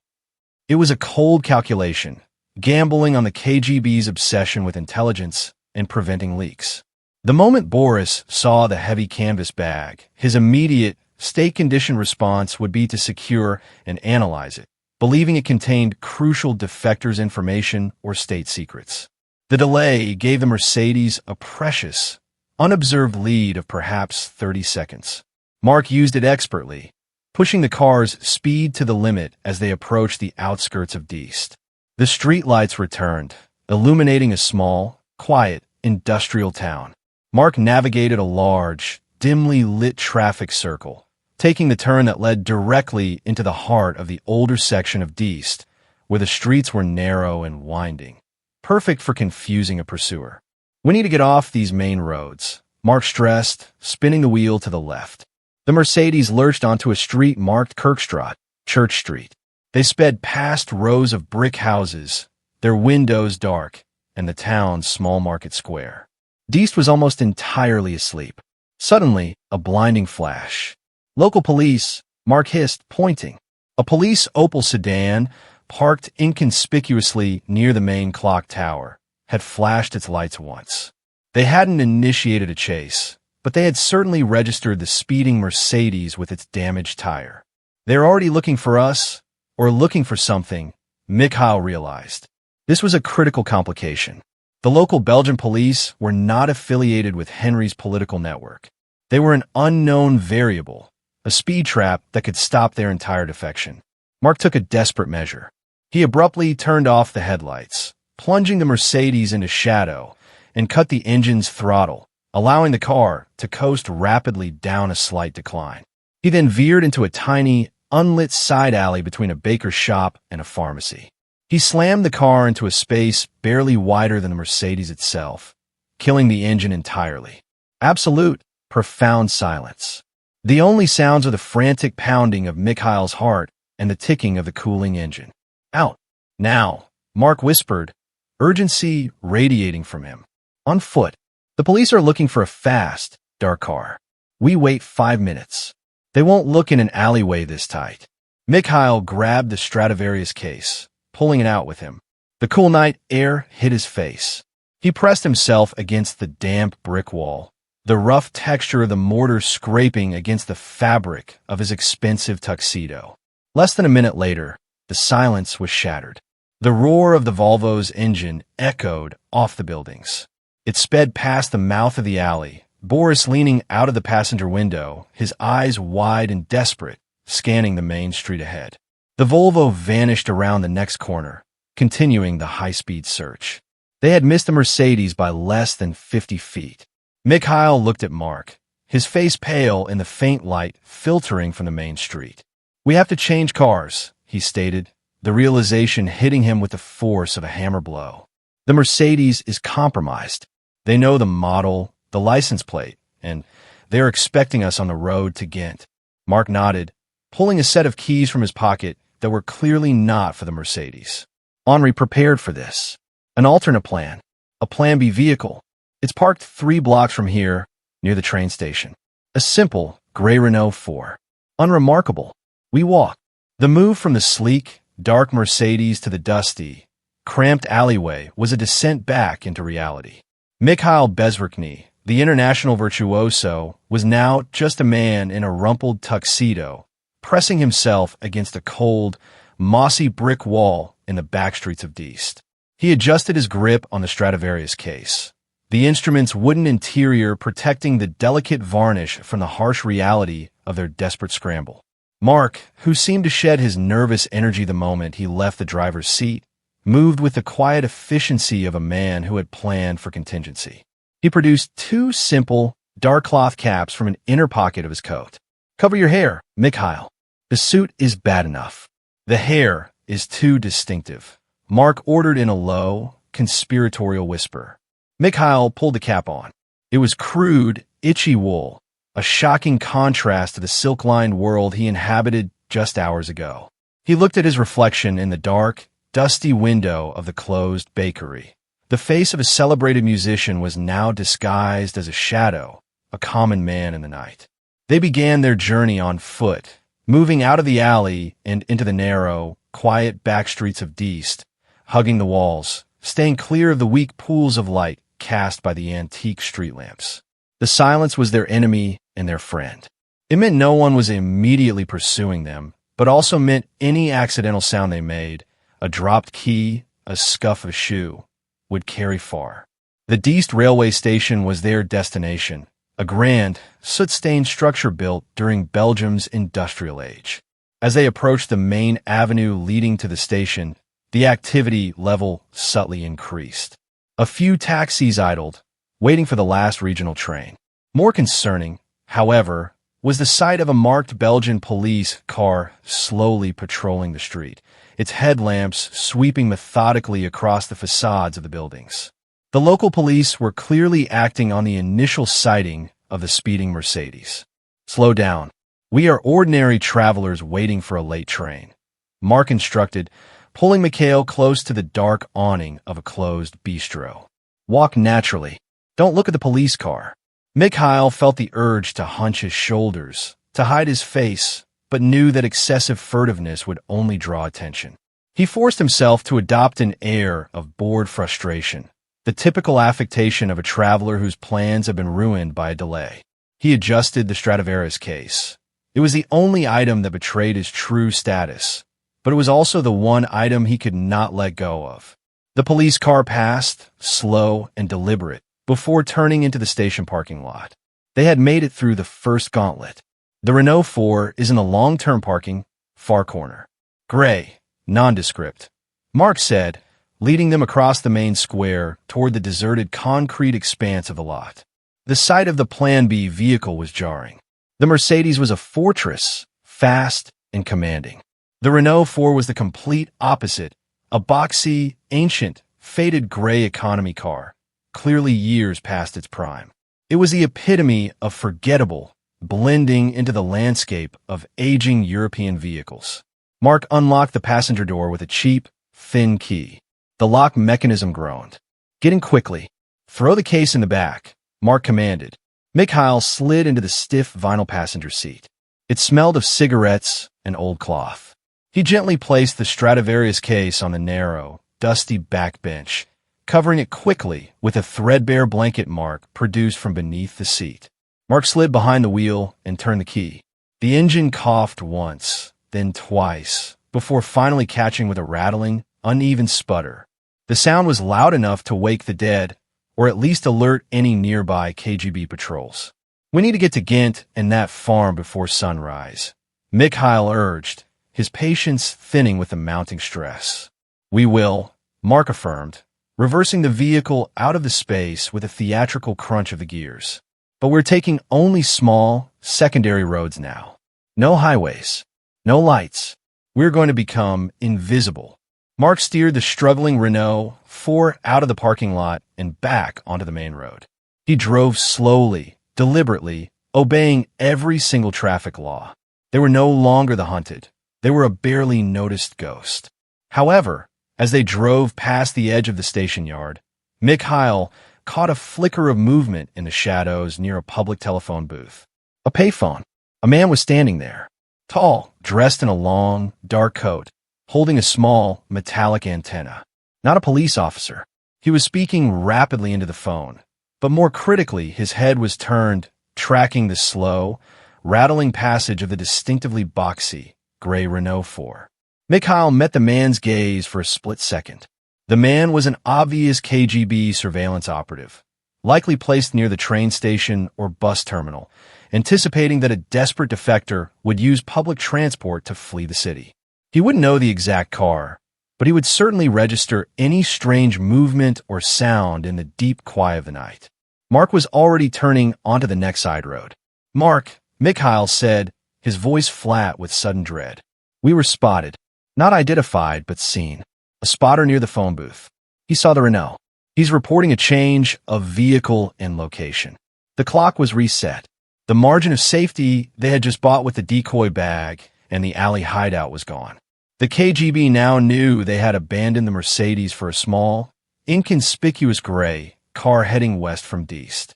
S1: It was a cold calculation, gambling on the KGB's obsession with intelligence and preventing leaks. The moment Boris saw the heavy canvas bag, his immediate, state-conditioned response would be to secure and analyze it, believing it contained crucial defectors' information or state secrets. The delay gave the Mercedes a precious, unobserved lead of perhaps 30 seconds. Mark used it expertly, pushing the car's speed to the limit as they approached the outskirts of Diest. The streetlights returned, illuminating a small, quiet, industrial town. Mark navigated a large, dimly lit traffic circle, taking the turn that led directly into the heart of the older section of Diest, where the streets were narrow and winding, perfect for confusing a pursuer. We need to get off these main roads, Mark stressed, spinning the wheel to the left. The Mercedes lurched onto a street marked Kirkstraat, Church Street. They sped past rows of brick houses, their windows dark, and the town's small market square. Diest was almost entirely asleep. Suddenly, a blinding flash. Local police, Mark hissed, pointing. A police Opel sedan, parked inconspicuously near the main clock tower, had flashed its lights once. They hadn't initiated a chase, but they had certainly registered the speeding Mercedes with its damaged tire. They're already looking for us, or looking for something, Mikhail realized. This was a critical complication. The local Belgian police were not affiliated with Henry's political network. They were an unknown variable, a speed trap that could stop their entire defection. Mark took a desperate measure. He abruptly turned off the headlights, plunging the Mercedes into shadow, and cut the engine's throttle, allowing the car to coast rapidly down a slight decline. He then veered into a tiny, unlit side alley between a baker's shop and a pharmacy. He slammed the car into a space barely wider than the Mercedes itself, killing the engine entirely. Absolute, profound silence. The only sounds are the frantic pounding of Mikhail's heart and the ticking of the cooling engine. Out. Now, Mark whispered, urgency radiating from him. On foot. The police are looking for a fast, dark car. We wait 5 minutes. They won't look in an alleyway this tight. Mikhail grabbed the Stradivarius case, pulling it out with him. The cool night air hit his face. He pressed himself against the damp brick wall, the rough texture of the mortar scraping against the fabric of his expensive tuxedo. Less than a minute later, the silence was shattered. The roar of the Volvo's engine echoed off the buildings. It sped past the mouth of the alley, Boris leaning out of the passenger window, his eyes wide and desperate, scanning the main street ahead. The Volvo vanished around the next corner, continuing the high-speed search. They had missed the Mercedes by less than 50 feet. Mikhail looked at Mark, his face pale in the faint light filtering from the main street. "We have to change cars," he stated, the realization hitting him with the force of a hammer blow. "The Mercedes is compromised. They know the model, the license plate, and they're expecting us on the road to Ghent." Mark nodded, pulling a set of keys from his pocket that were clearly not for the Mercedes. Henri prepared for this. An alternate plan. A Plan B vehicle. It's parked 3 blocks from here, near the train station. A simple, gray Renault 4. Unremarkable. We walk. The move from the sleek, dark Mercedes to the dusty, cramped alleyway was a descent back into reality. Mikhail Bezverkhny, the international virtuoso, was now just a man in a rumpled tuxedo, pressing himself against a cold, mossy brick wall in the backstreets of Diest. He adjusted his grip on the Stradivarius case, the instrument's wooden interior protecting the delicate varnish from the harsh reality of their desperate scramble. Mark, who seemed to shed his nervous energy the moment he left the driver's seat, moved with the quiet efficiency of a man who had planned for contingency. He produced 2 simple, dark cloth caps from an inner pocket of his coat. "Cover your hair, Mikhail. The suit is bad enough. The hair is too distinctive," Mark ordered in a low, conspiratorial whisper. Mikhail pulled the cap on. It was crude, itchy wool, a shocking contrast to the silk-lined world he inhabited just hours ago. He looked at his reflection in the dark, dusty window of the closed bakery. The face of a celebrated musician was now disguised as a shadow, a common man in the night. They began their journey on foot, moving out of the alley and into the narrow, quiet back streets of Diest, hugging the walls, staying clear of the weak pools of light cast by the antique street lamps. The silence was their enemy and their friend. It meant no one was immediately pursuing them, but also meant any accidental sound they made, a dropped key, a scuff of shoe, would carry far. The Diest railway station was their destination, a grand, soot-stained structure built during Belgium's industrial age. As they approached the main avenue leading to the station, the activity level subtly increased. A few taxis idled, waiting for the last regional train. More concerning, however, was the sight of a marked Belgian police car slowly patrolling the street, its headlamps sweeping methodically across the facades of the buildings. The local police were clearly acting on the initial sighting of the speeding Mercedes. "Slow down. We are ordinary travelers waiting for a late train," Mark instructed, pulling Mikhail close to the dark awning of a closed bistro. "Walk naturally. Don't look at the police car." Mikhail felt the urge to hunch his shoulders, to hide his face, but knew that excessive furtiveness would only draw attention. He forced himself to adopt an air of bored frustration, the typical affectation of a traveler whose plans have been ruined by a delay. He adjusted the Stradivarius case. It was the only item that betrayed his true status, but it was also the one item he could not let go of. The police car passed, slow and deliberate, before turning into the station parking lot. They had made it through the first gauntlet. The Renault 4 is in the long-term parking, far corner. "Gray, nondescript," Mark said, leading them across the main square toward the deserted concrete expanse of the lot. The sight of the Plan B vehicle was jarring. The Mercedes was a fortress, fast and commanding. The Renault 4 was the complete opposite, a boxy, ancient, faded gray economy car, clearly years past its prime. It was the epitome of forgettable, blending into the landscape of aging European vehicles. Mark unlocked the passenger door with a cheap, thin key. The lock mechanism groaned. "Get in quickly. Throw the case in the back," Mark commanded. Mikhail slid into the stiff vinyl passenger seat. It smelled of cigarettes and old cloth. He gently placed the Stradivarius case on the narrow, dusty back bench, covering it quickly with a threadbare blanket Mark produced from beneath the seat. Mark slid behind the wheel and turned the key. The engine coughed once, then twice, before finally catching with a rattling, uneven sputter. The sound was loud enough to wake the dead, or at least alert any nearby KGB patrols. "We need to get to Ghent and that farm before sunrise," Mikhail urged, his patience thinning with the mounting stress. "We will," Mark affirmed, reversing the vehicle out of the space with a theatrical crunch of the gears. "But we're taking only small, secondary roads now. No highways, no lights. We're going to become invisible." Mark steered the struggling Renault 4 out of the parking lot and back onto the main road. He drove slowly, deliberately, obeying every single traffic law. They were no longer the hunted. They were a barely noticed ghost. However, as they drove past the edge of the station yard, Mikhail caught a flicker of movement in the shadows near a public telephone booth. A payphone. A man was standing there, tall, dressed in a long, dark coat, holding a small, metallic antenna. Not a police officer. He was speaking rapidly into the phone, but more critically, his head was turned, tracking the slow, rattling passage of the distinctively boxy, gray Renault 4. Mikhail met the man's gaze for a split second. The man was an obvious KGB surveillance operative, likely placed near the train station or bus terminal, anticipating that a desperate defector would use public transport to flee the city. He wouldn't know the exact car, but he would certainly register any strange movement or sound in the deep quiet of the night. Mark was already turning onto the next side road. "Mark," Mikhail said, his voice flat with sudden dread. "We were spotted. Not identified, but seen. A spotter near the phone booth. He saw the Renault. He's reporting a change of vehicle and location." The clock was reset. The margin of safety they had just bought with the decoy bag and the alley hideout was gone. The KGB now knew they had abandoned the Mercedes for a small, inconspicuous gray car heading west from Diest.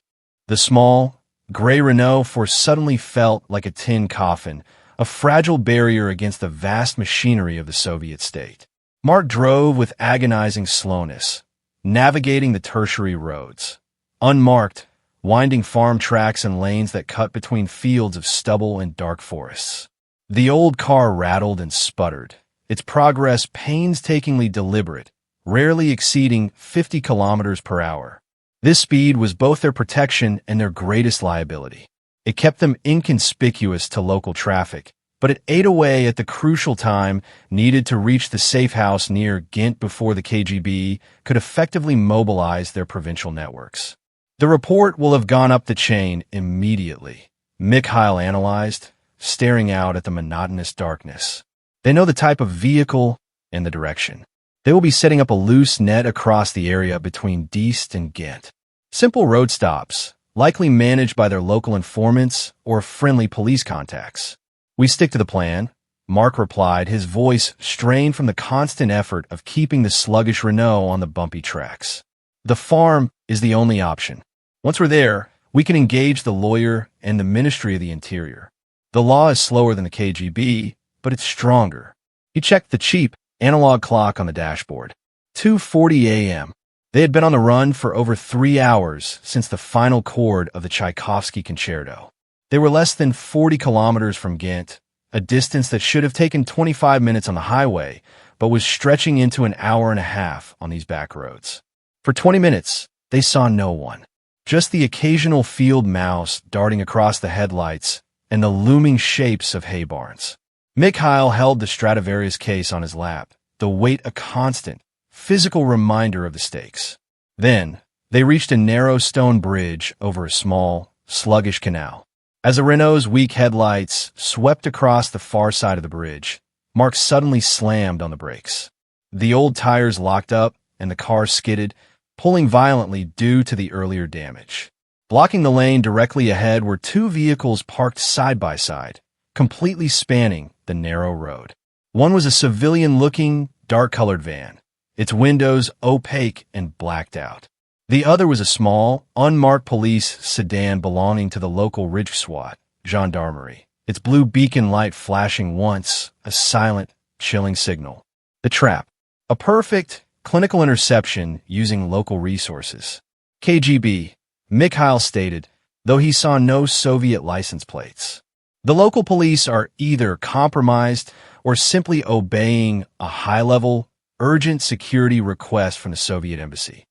S1: The small, gray Renault 4 suddenly felt like a tin coffin, a fragile barrier against the vast machinery of the Soviet state. Mark drove with agonizing slowness, navigating the tertiary roads, unmarked, winding farm tracks and lanes that cut between fields of stubble and dark forests. The old car rattled and sputtered, its progress painstakingly deliberate, rarely exceeding 50 kilometers per hour. This speed was both their protection and their greatest liability. It kept them inconspicuous to local traffic, but it ate away at the crucial time needed to reach the safe house near Ghent before the KGB could effectively mobilize their provincial networks. "The report will have gone up the chain immediately," Mikhail analyzed, staring out at the monotonous darkness. "They know the type of vehicle and the direction. They will be setting up a loose net across the area between Diest and Ghent. Simple road stops, likely managed by their local informants or friendly police contacts." "We stick to the plan," Mark replied, his voice strained from the constant effort of keeping the sluggish Renault on the bumpy tracks. "The farm is the only option. Once we're there, we can engage the lawyer and the Ministry of the Interior. The law is slower than the KGB, but it's stronger." He checked the cheap, analog clock on the dashboard. 2:40 a.m. They had been on the run for over 3 hours since the final chord of the Tchaikovsky concerto. They were less than 40 kilometers from Ghent, a distance that should have taken 25 minutes on the highway, but was stretching into an hour and a half on these back roads. For 20 minutes, they saw no one. Just the occasional field mouse darting across the headlights and the looming shapes of hay barns. Mikhail held the Stradivarius case on his lap, the weight a constant, physical reminder of the stakes. Then, they reached a narrow stone bridge over a small, sluggish canal. As the Renault's weak headlights swept across the far side of the bridge, Mark suddenly slammed on the brakes. The old tires locked up, and the car skidded, pulling violently due to the earlier damage. Blocking the lane directly ahead were two vehicles parked side by side, completely spanning the narrow road. One was a civilian-looking, dark-colored van, its windows opaque and blacked out. The other was a small, unmarked police sedan belonging to the local Ridge SWAT, gendarmerie, its blue beacon light flashing once, a silent, chilling signal. The trap. A perfect, clinical interception using local resources. KGB, Mikhail stated, though he saw no Soviet license plates. The local police are either compromised or simply obeying a high-level, urgent security request from the Soviet embassy.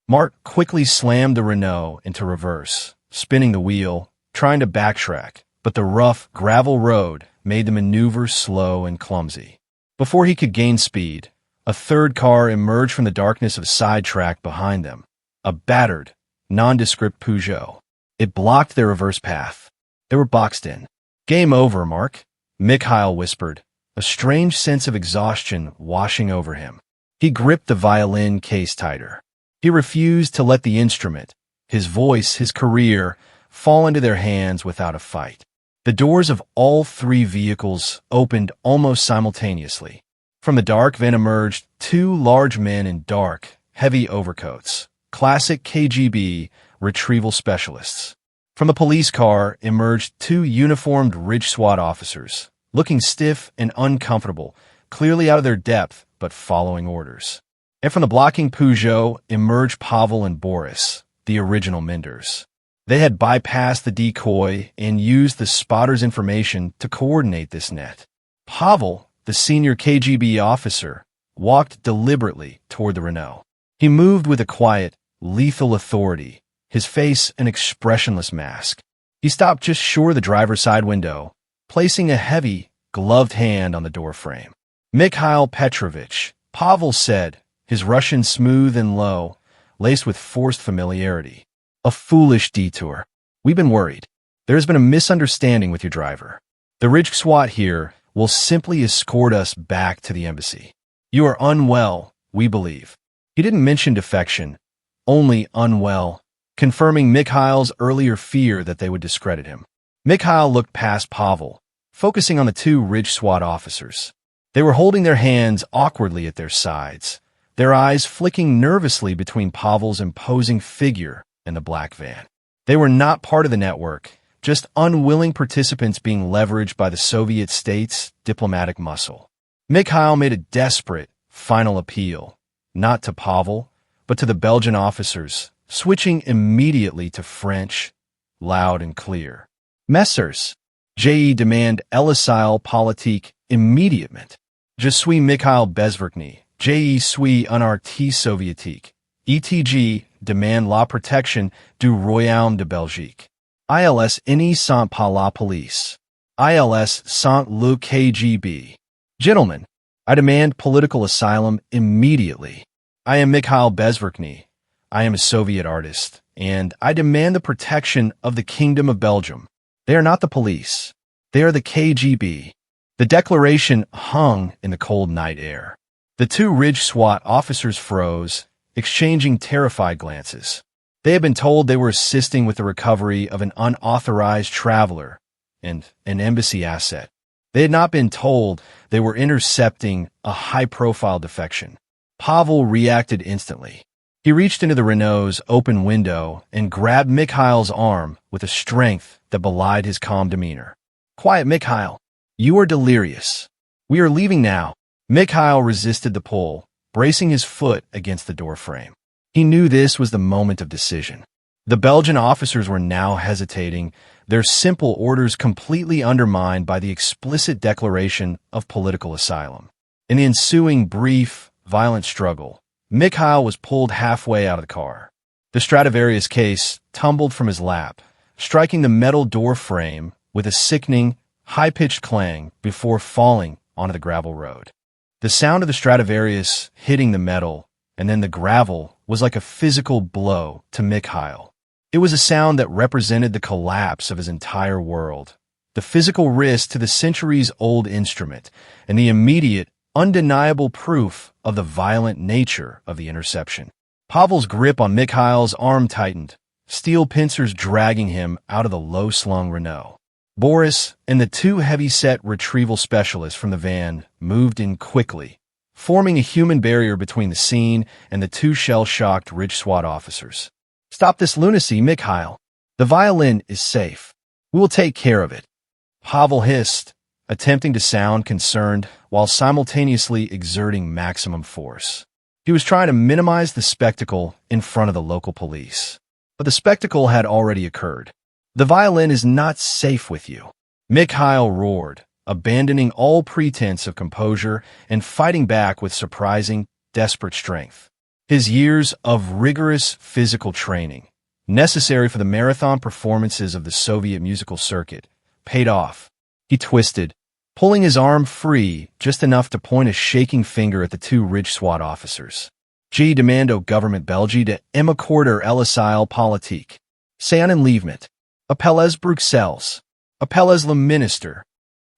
S1: Mark quickly slammed the Renault into reverse, spinning the wheel, trying to backtrack, but the rough, gravel road made the maneuver slow and clumsy. Before he could gain speed, a third car emerged from the darkness of a sidetrack behind them, a battered, nondescript Peugeot. It blocked their reverse path. They were boxed in. "Game over, Mark," Mikhail whispered, a strange sense of exhaustion washing over him. He gripped the violin case tighter. He refused to let the instrument, his voice, his career, fall into their hands without a fight. The doors of all three vehicles opened almost simultaneously. From the dark van emerged two large men in dark, heavy overcoats, classic KGB retrieval specialists. From the police car emerged two uniformed Ridge SWAT officers, looking stiff and uncomfortable, clearly out of their depth, but following orders. And from the blocking Peugeot emerged Pavel and Boris, the original Minders. They had bypassed the decoy and used the spotter's information to coordinate this net. Pavel, the senior KGB officer, walked deliberately toward the Renault. He moved with a quiet, lethal authority, his face an expressionless mask. He stopped just short of the driver's side window, placing a heavy, gloved hand on the doorframe. "Mikhail Petrovich," Pavel said, his Russian smooth and low, laced with forced familiarity. "A foolish detour. We've been worried. There has been a misunderstanding with your driver. The Ridge SWAT here will simply escort us back to the embassy. You are unwell, we believe." He didn't mention defection, only unwell, confirming Mikhail's earlier fear that they would discredit him. Mikhail looked past Pavel, focusing on the two Ridge SWAT officers. They were holding their hands awkwardly at their sides, their eyes flicking nervously between Pavel's imposing figure and the black van. They were not part of the network, just unwilling participants being leveraged by the Soviet state's diplomatic muscle. Mikhail made a desperate, final appeal, not to Pavel, but to the Belgian officers, switching immediately to French, loud and clear. "Messieurs, je demande l'asile politique immédiatement. Je suis Mikhail Bezverkhny. Je suis un artiste soviétique. ETG demande la protection du Royaume de Belgique. ILS n'est sans pas la police. ILS sans le KGB. Gentlemen, I demand political asylum immediately. I am Mikhail Bezverkhny. I am a Soviet artist, and I demand the protection of the Kingdom of Belgium. They are not the police. They are the KGB." The declaration hung in the cold night air. The two Ridge SWAT officers froze, exchanging terrified glances. They had been told they were assisting with the recovery of an unauthorized traveler and an embassy asset. They had not been told they were intercepting a high-profile defection. Pavel reacted instantly. He reached into the Renault's open window and grabbed Mikhail's arm with a strength that belied his calm demeanor. "Quiet, Mikhail. You are delirious. We are leaving now." Mikhail resisted the pull, bracing his foot against the doorframe. He knew this was the moment of decision. The Belgian officers were now hesitating, their simple orders completely undermined by the explicit declaration of political asylum. In the ensuing brief, violent struggle, Mikhail was pulled halfway out of the car. The Stradivarius case tumbled from his lap, striking the metal door frame with a sickening, high-pitched clang before falling onto the gravel road. The sound of the Stradivarius hitting the metal and then the gravel was like a physical blow to Mikhail. It was a sound that represented the collapse of his entire world, the physical risk to the centuries-old instrument, and the immediate, undeniable proof of the violent nature of the interception. Pavel's grip on Mikhail's arm tightened, steel pincers dragging him out of the low-slung Renault. Boris and the two heavy-set retrieval specialists from the van moved in quickly, forming a human barrier between the scene and the two shell-shocked Ridge SWAT officers. "Stop this lunacy, Mikhail. The violin is safe. We will take care of it," Pavel hissed, attempting to sound concerned while simultaneously exerting maximum force. He was trying to minimize the spectacle in front of the local police. But the spectacle had already occurred. "The violin is not safe with you," Mikhail roared, abandoning all pretense of composure and fighting back with surprising, desperate strength. His years of rigorous physical training, necessary for the marathon performances of the Soviet musical circuit, paid off. He twisted, pulling his arm free just enough to point a shaking finger at the two Ridge SWAT officers. "Je demande au gouvernement belge de m'accorder l'asile politique. C'est un enlèvement. Appelez Bruxelles. Appelez le minister.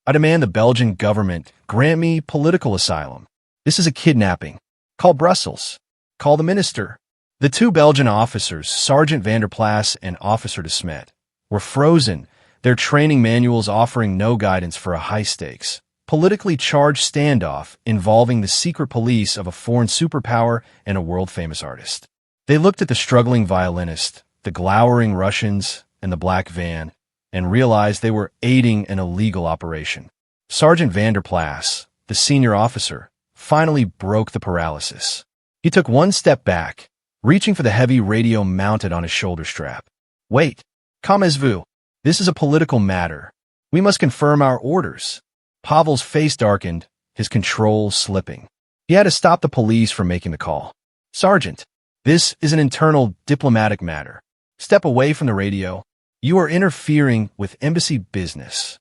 S1: I demand the Belgian government grant me political asylum. This is a kidnapping. Call Brussels. Call the minister." The two Belgian officers, Sergeant Vanderplas and Officer de Smet, were frozen, their training manuals offering no guidance for a high-stakes, politically charged standoff involving the secret police of a foreign superpower and a world-famous artist. They looked at the struggling violinist, the glowering Russians, and the black van, and realized they were aiding an illegal operation. Sergeant Vanderplas, the senior officer, finally broke the paralysis. He took one step back, reaching for the heavy radio mounted on his shoulder strap. "Wait, calmez-vous. This is a political matter. We must confirm our orders." Pavel's face darkened, his control slipping. He had to stop the police from making the call. "Sergeant, this is an internal diplomatic matter. Step away from the radio. You are interfering with embassy business."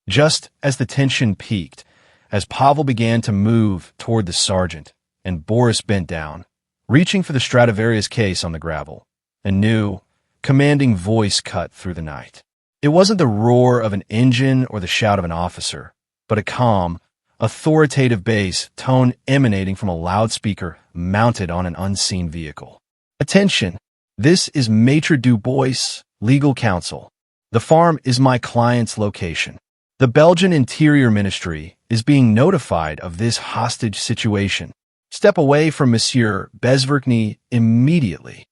S1: Just as the tension peaked, as Pavel began to move toward the sergeant, and Boris bent down, reaching for the Stradivarius case on the gravel, a new, commanding voice cut through the night. It wasn't the roar of an engine or the shout of an officer, but a calm, authoritative bass tone emanating from a loudspeaker mounted on an unseen vehicle. "Attention! This is Maitre Dubois, legal counsel. The farm is my client's location. The Belgian Interior Ministry is being notified of this hostage situation. Step away from Monsieur Bezverkhny immediately."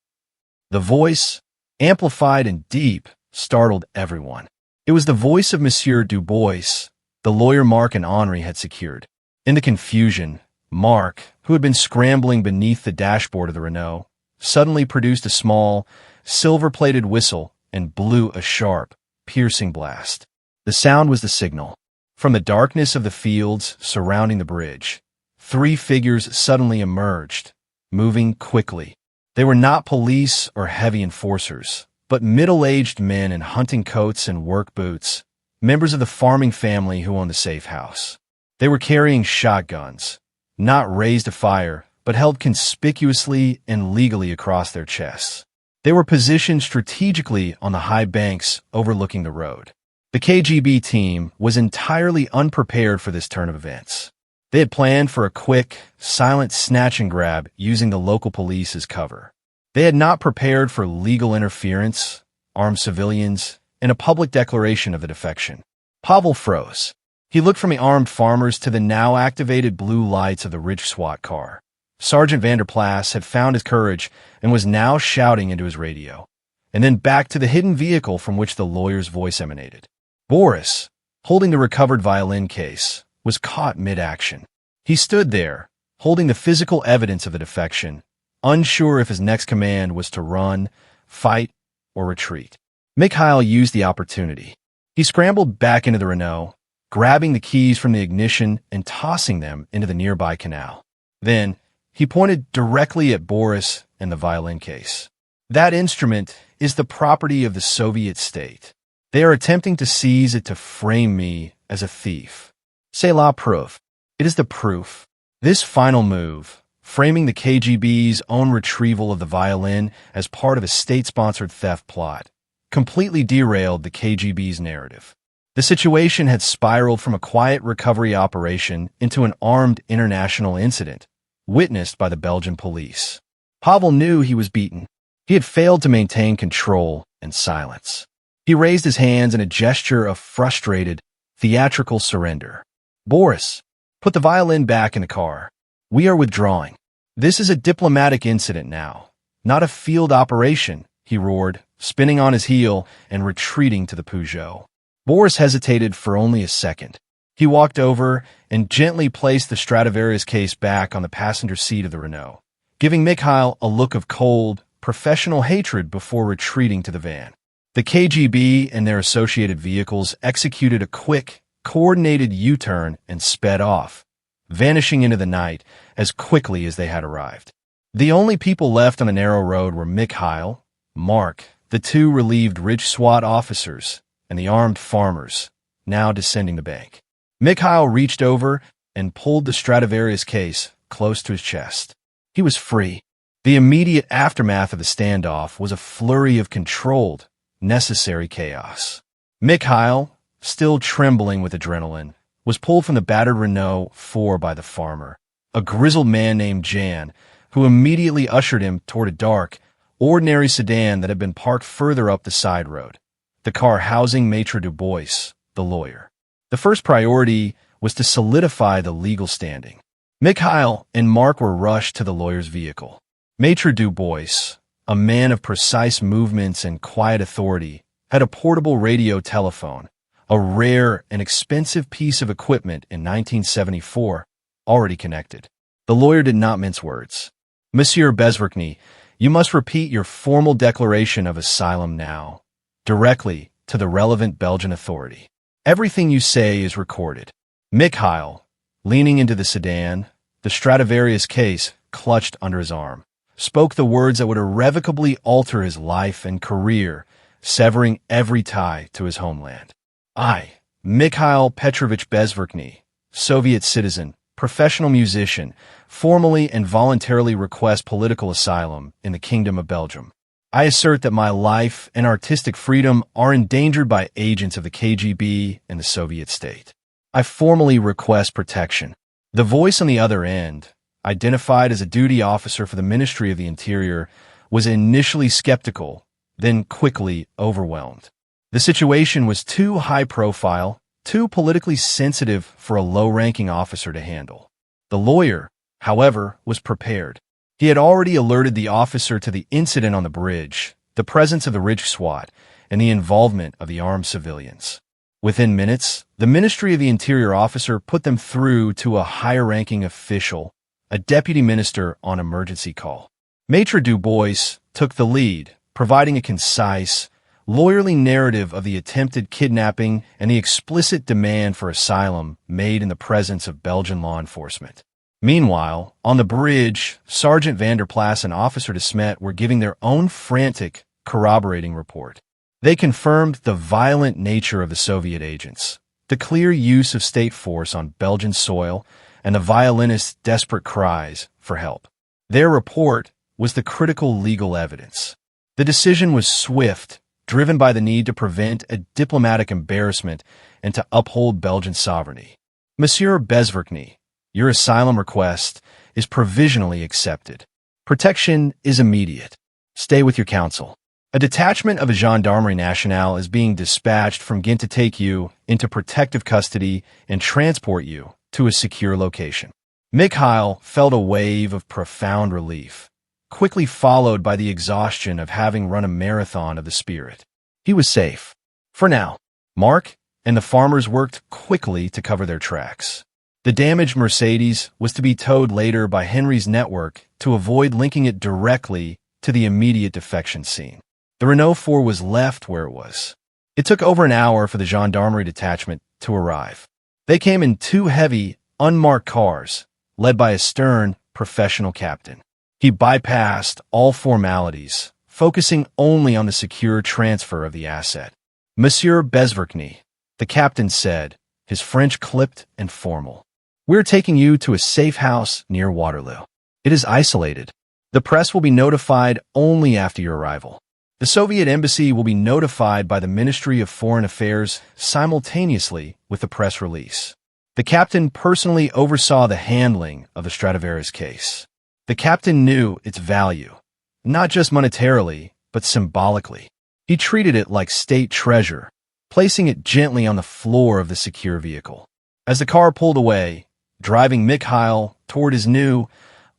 S1: The voice, amplified and deep, startled everyone. It was the voice of Monsieur Dubois, the lawyer Marc and Henri had secured. In the confusion, Marc, who had been scrambling beneath the dashboard of the Renault, suddenly produced a small, silver-plated whistle and blew a sharp, piercing blast. The sound was the signal. From the darkness of the fields surrounding the bridge, three figures suddenly emerged, moving quickly. They were not police or heavy enforcers, but middle-aged men in hunting coats and work boots, members of the farming family who owned the safe house. They were carrying shotguns, not raised to fire, but held conspicuously and legally across their chests. They were positioned strategically on the high banks overlooking the road. The KGB team was entirely unprepared for this turn of events. They had planned for a quick, silent snatch and grab using the local police as cover. They had not prepared for legal interference, armed civilians, and a public declaration of the defection. Pavel froze. He looked from the armed farmers to the now activated blue lights of the Ridge SWAT car. Sergeant Vanderplas had found his courage and was now shouting into his radio, and then back to the hidden vehicle from which the lawyer's voice emanated. Boris, holding the recovered violin case, was caught mid-action. He stood there, holding the physical evidence of the defection, unsure if his next command was to run, fight, or retreat. Mikhail used the opportunity. He scrambled back into the Renault, grabbing the keys from the ignition and tossing them into the nearby canal. Then, he pointed directly at Boris and the violin case. "That instrument is the property of the Soviet state. They are attempting to seize it to frame me as a thief. C'est la preuve. It is the proof." This final move, framing the KGB's own retrieval of the violin as part of a state-sponsored theft plot, completely derailed the KGB's narrative. The situation had spiraled from a quiet recovery operation into an armed international incident, witnessed by the Belgian police. Pavel knew he was beaten. He had failed to maintain control and silence. He raised his hands in a gesture of frustrated, theatrical surrender. "Boris, put the violin back in the car. We are withdrawing. This is a diplomatic incident now, not a field operation," he roared, spinning on his heel and retreating to the Peugeot. Boris hesitated for only a second. He walked over and gently placed the Stradivarius case back on the passenger seat of the Renault, giving Mikhail a look of cold, professional hatred before retreating to the van. The KGB and their associated vehicles executed a quick, coordinated U-turn and sped off, vanishing into the night as quickly as they had arrived. The only people left on the narrow road were Mikhail, Mark, the two relieved Ridge SWAT officers, and the armed farmers, now descending the bank. Mikhail reached over and pulled the Stradivarius case close to his chest. He was free. The immediate aftermath of the standoff was a flurry of controlled, necessary chaos. Mikhail, still trembling with adrenaline, was pulled from the battered Renault 4 by the farmer, a grizzled man named Jan, who immediately ushered him toward a dark, ordinary sedan that had been parked further up the side road, the car housing Maitre Dubois, the lawyer. The first priority was to solidify the legal standing. Mikhail and Mark were rushed to the lawyer's vehicle. Maitre Dubois, a man of precise movements and quiet authority, had a portable radio telephone, a rare and expensive piece of equipment in 1974, already connected. The lawyer did not mince words. "Monsieur Bezverkhny, you must repeat your formal declaration of asylum now, directly to the relevant Belgian authority. Everything you say is recorded." Mikhail, leaning into the sedan, the Stradivarius case clutched under his arm, spoke the words that would irrevocably alter his life and career, severing every tie to his homeland. "I, Mikhail Petrovich Bezverkhny, Soviet citizen, professional musician, formally and voluntarily request political asylum in the Kingdom of Belgium. I assert that my life and artistic freedom are endangered by agents of the KGB and the Soviet state. I formally request protection." The voice on the other end, identified as a duty officer for the Ministry of the Interior, was initially skeptical, then quickly overwhelmed. The situation was too high-profile, too politically sensitive for a low-ranking officer to handle. The lawyer, however, was prepared. He had already alerted the officer to the incident on the bridge, the presence of the Ridge SWAT, and the involvement of the armed civilians. Within minutes, the Ministry of the Interior officer put them through to a higher-ranking official, a deputy minister on emergency call. Maitre Dubois took the lead, providing a concise, lawyerly narrative of the attempted kidnapping and the explicit demand for asylum made in the presence of Belgian law enforcement. Meanwhile, on the bridge, Sergeant van der Plas and Officer de Smet were giving their own frantic, corroborating report. They confirmed the violent nature of the Soviet agents, the clear use of state force on Belgian soil, and the violinist's desperate cries for help. Their report was the critical legal evidence. The decision was swift, driven by the need to prevent a diplomatic embarrassment and to uphold Belgian sovereignty. "Monsieur Bezverkhny, your asylum request is provisionally accepted. Protection is immediate. Stay with your counsel. A detachment of a Gendarmerie Nationale is being dispatched from Ghent to take you into protective custody and transport you to a secure location." Mikhail felt a wave of profound relief, quickly followed by the exhaustion of having run a marathon of the spirit. He was safe. For now. Mark and the farmers worked quickly to cover their tracks. The damaged Mercedes was to be towed later by Henry's network to avoid linking it directly to the immediate defection scene. The Renault 4 was left where it was. It took over an hour for the gendarmerie detachment to arrive. They came in two heavy, unmarked cars, led by a stern, professional captain. He bypassed all formalities, focusing only on the secure transfer of the asset. "Monsieur Bezverkhny," the captain said, his French clipped and formal. "We're taking you to a safe house near Waterloo. It is isolated. The press will be notified only after your arrival. The Soviet embassy will be notified by the Ministry of Foreign Affairs simultaneously with the press release." The captain personally oversaw the handling of the Stradivarius case. The captain knew its value. not just monetarily, but symbolically. He treated it like state treasure, placing it gently on the floor of the secure vehicle. As the car pulled away, driving Mikhail toward his new,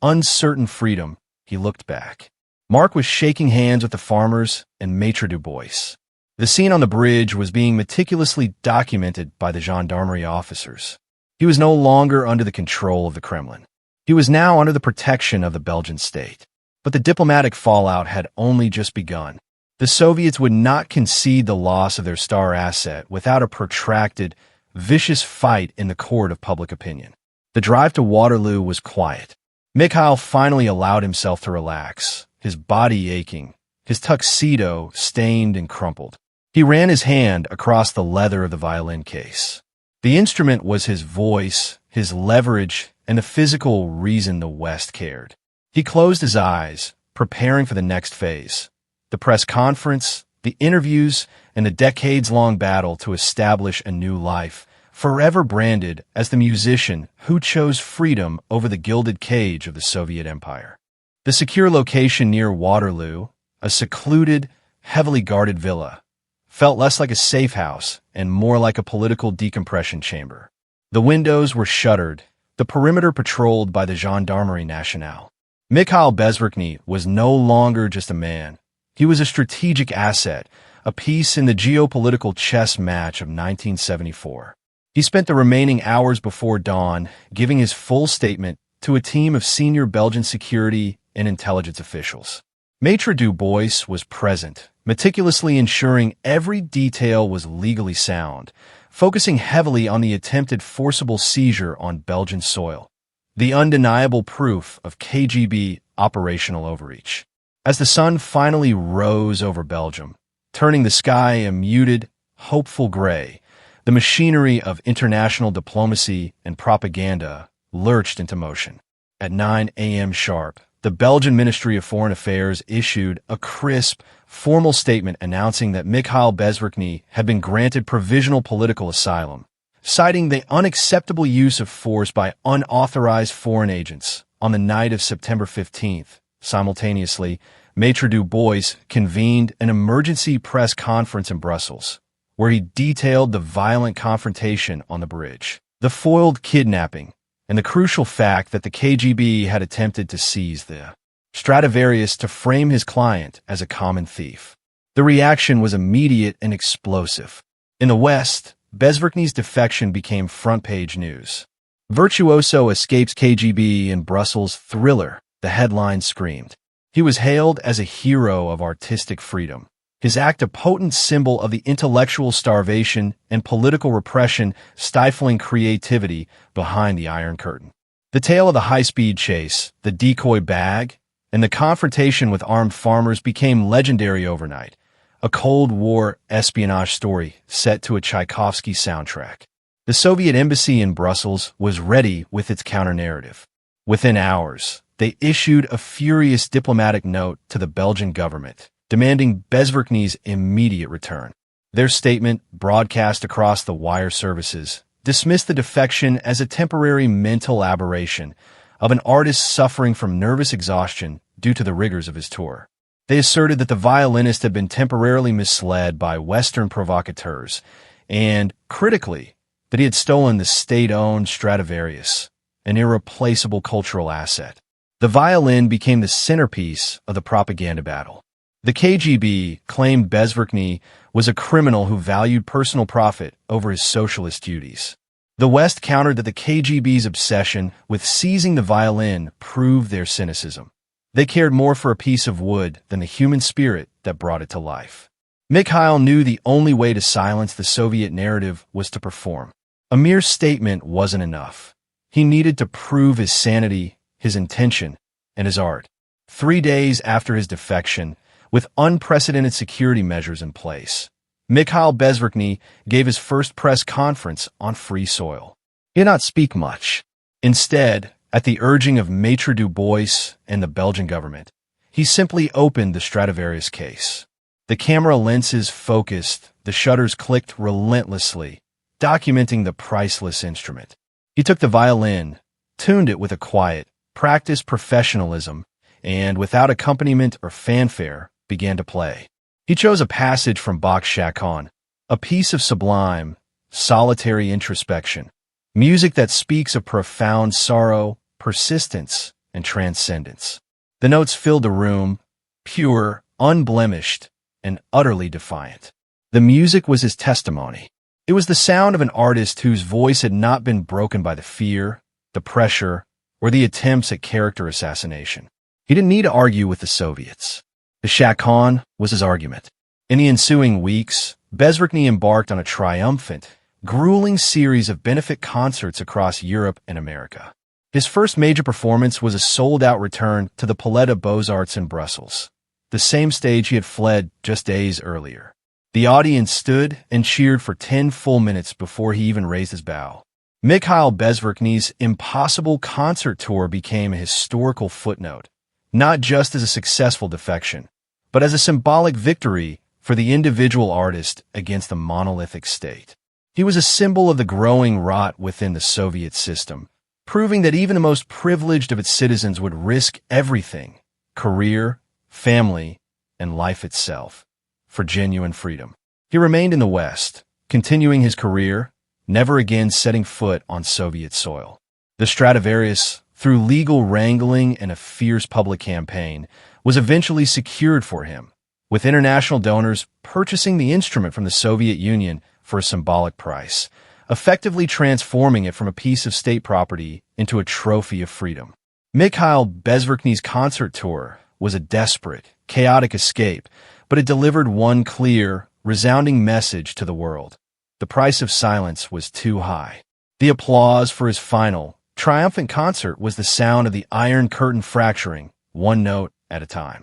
S1: uncertain freedom, he looked back. Mark was shaking hands with the farmers and Maitre Dubois. The scene on the bridge was being meticulously documented by the gendarmerie officers. He was no longer under the control of the Kremlin. He was now under the protection of the Belgian state. But the diplomatic fallout had only just begun. The Soviets would not concede the loss of their star asset without a protracted, vicious fight in the court of public opinion. The drive to Waterloo was quiet. Mikhail finally allowed himself to relax, his body aching, his tuxedo stained and crumpled. He ran his hand across the leather of the violin case. The instrument was his voice, his leverage, and the physical reason the West cared. He closed his eyes, preparing for the next phase. The press conference, the interviews, and the decades-long battle to establish a new life, forever branded as the musician who chose freedom over the gilded cage of the Soviet Empire. The secure location near Waterloo, a secluded, heavily guarded villa, felt less like a safe house and more like a political decompression chamber. The windows were shuttered, the perimeter patrolled by the Gendarmerie Nationale. Mikhail Bezverkhny was no longer just a man. He was a strategic asset, a piece in the geopolitical chess match of 1974. He spent the remaining hours before dawn giving his full statement to a team of senior Belgian security and intelligence officials. Maitre Dubois was present, meticulously ensuring every detail was legally sound, focusing heavily on the attempted forcible seizure on Belgian soil, the undeniable proof of KGB operational overreach. As the sun finally rose over Belgium, turning the sky a muted, hopeful gray, the machinery of international diplomacy and propaganda lurched into motion. At 9 a.m. sharp, the Belgian Ministry of Foreign Affairs issued a crisp, formal statement announcing that Mikhail Bezverkhny had been granted provisional political asylum, citing the unacceptable use of force by unauthorized foreign agents on the night of September 15th. Simultaneously, Maitre Dubois convened an emergency press conference in Brussels, where he detailed the violent confrontation on the bridge, the foiled kidnapping, and the crucial fact that the KGB had attempted to seize the Stradivarius to frame his client as a common thief. The reaction was immediate and explosive. In the West, Bezverkhny's defection became front-page news. Virtuoso escapes KGB in Brussels thriller, the headline screamed. He was hailed as a hero of artistic freedom. His act a potent symbol of the intellectual starvation and political repression stifling creativity behind the Iron Curtain. The tale of the high-speed chase, the decoy bag, and the confrontation with armed farmers became legendary overnight, a Cold War espionage story set to a Tchaikovsky soundtrack. The Soviet embassy in Brussels was ready with its counter-narrative. Within hours, they issued a furious diplomatic note to the Belgian government, demanding Bezverkhny's immediate return. Their statement, broadcast across the wire services, dismissed the defection as a temporary mental aberration of an artist suffering from nervous exhaustion due to the rigors of his tour. They asserted that the violinist had been temporarily misled by Western provocateurs and, critically, that he had stolen the state-owned Stradivarius, an irreplaceable cultural asset. The violin became the centerpiece of the propaganda battle. The KGB claimed Bezverkhny was a criminal who valued personal profit over his socialist duties. The West countered that the KGB's obsession with seizing the violin proved their cynicism. They cared more for a piece of wood than the human spirit that brought it to life. Mikhail knew the only way to silence the Soviet narrative was to perform. A mere statement wasn't enough. He needed to prove his sanity, his intention, and his art. 3 days after his defection, with unprecedented security measures in place, Mikhail Bezverkhny gave his first press conference on free soil. He did not speak much. Instead, at the urging of Maitre Dubois and the Belgian government, he simply opened the Stradivarius case. The camera lenses focused, the shutters clicked relentlessly, documenting the priceless instrument. He took the violin, tuned it with a quiet, practiced professionalism, and without accompaniment or fanfare, began to play. He chose a passage from Bach's Chaconne, a piece of sublime, solitary introspection, music that speaks of profound sorrow, persistence, and transcendence. The notes filled the room, pure, unblemished, and utterly defiant. The music was his testimony. It was the sound of an artist whose voice had not been broken by the fear, the pressure, or the attempts at character assassination. He didn't need to argue with the Soviets. The Chaconne was his argument. In the ensuing weeks, Bezverkhny embarked on a triumphant, grueling series of benefit concerts across Europe and America. His first major performance was a sold-out return to the Palais des Beaux-Arts in Brussels, the same stage he had fled just days earlier. The audience stood and cheered for 10 full minutes before he even raised his bow. Mikhail Bezverkhny's impossible concert tour became a historical footnote, not just as a successful defection, but as a symbolic victory for the individual artist against the monolithic state. He was a symbol of the growing rot within the Soviet system, proving that even the most privileged of its citizens would risk everything, career, family, and life itself, for genuine freedom. He remained in the West, continuing his career, never again setting foot on Soviet soil. The Stradivarius, through legal wrangling and a fierce public campaign, was eventually secured for him, with international donors purchasing the instrument from the Soviet Union for a symbolic price, effectively transforming it from a piece of state property into a trophy of freedom. Mikhail Bezverkhny's concert tour was a desperate, chaotic escape, but it delivered one clear, resounding message to the world. The price of silence was too high. The applause for his final, triumphant concert was the sound of the Iron Curtain fracturing, one note at a time.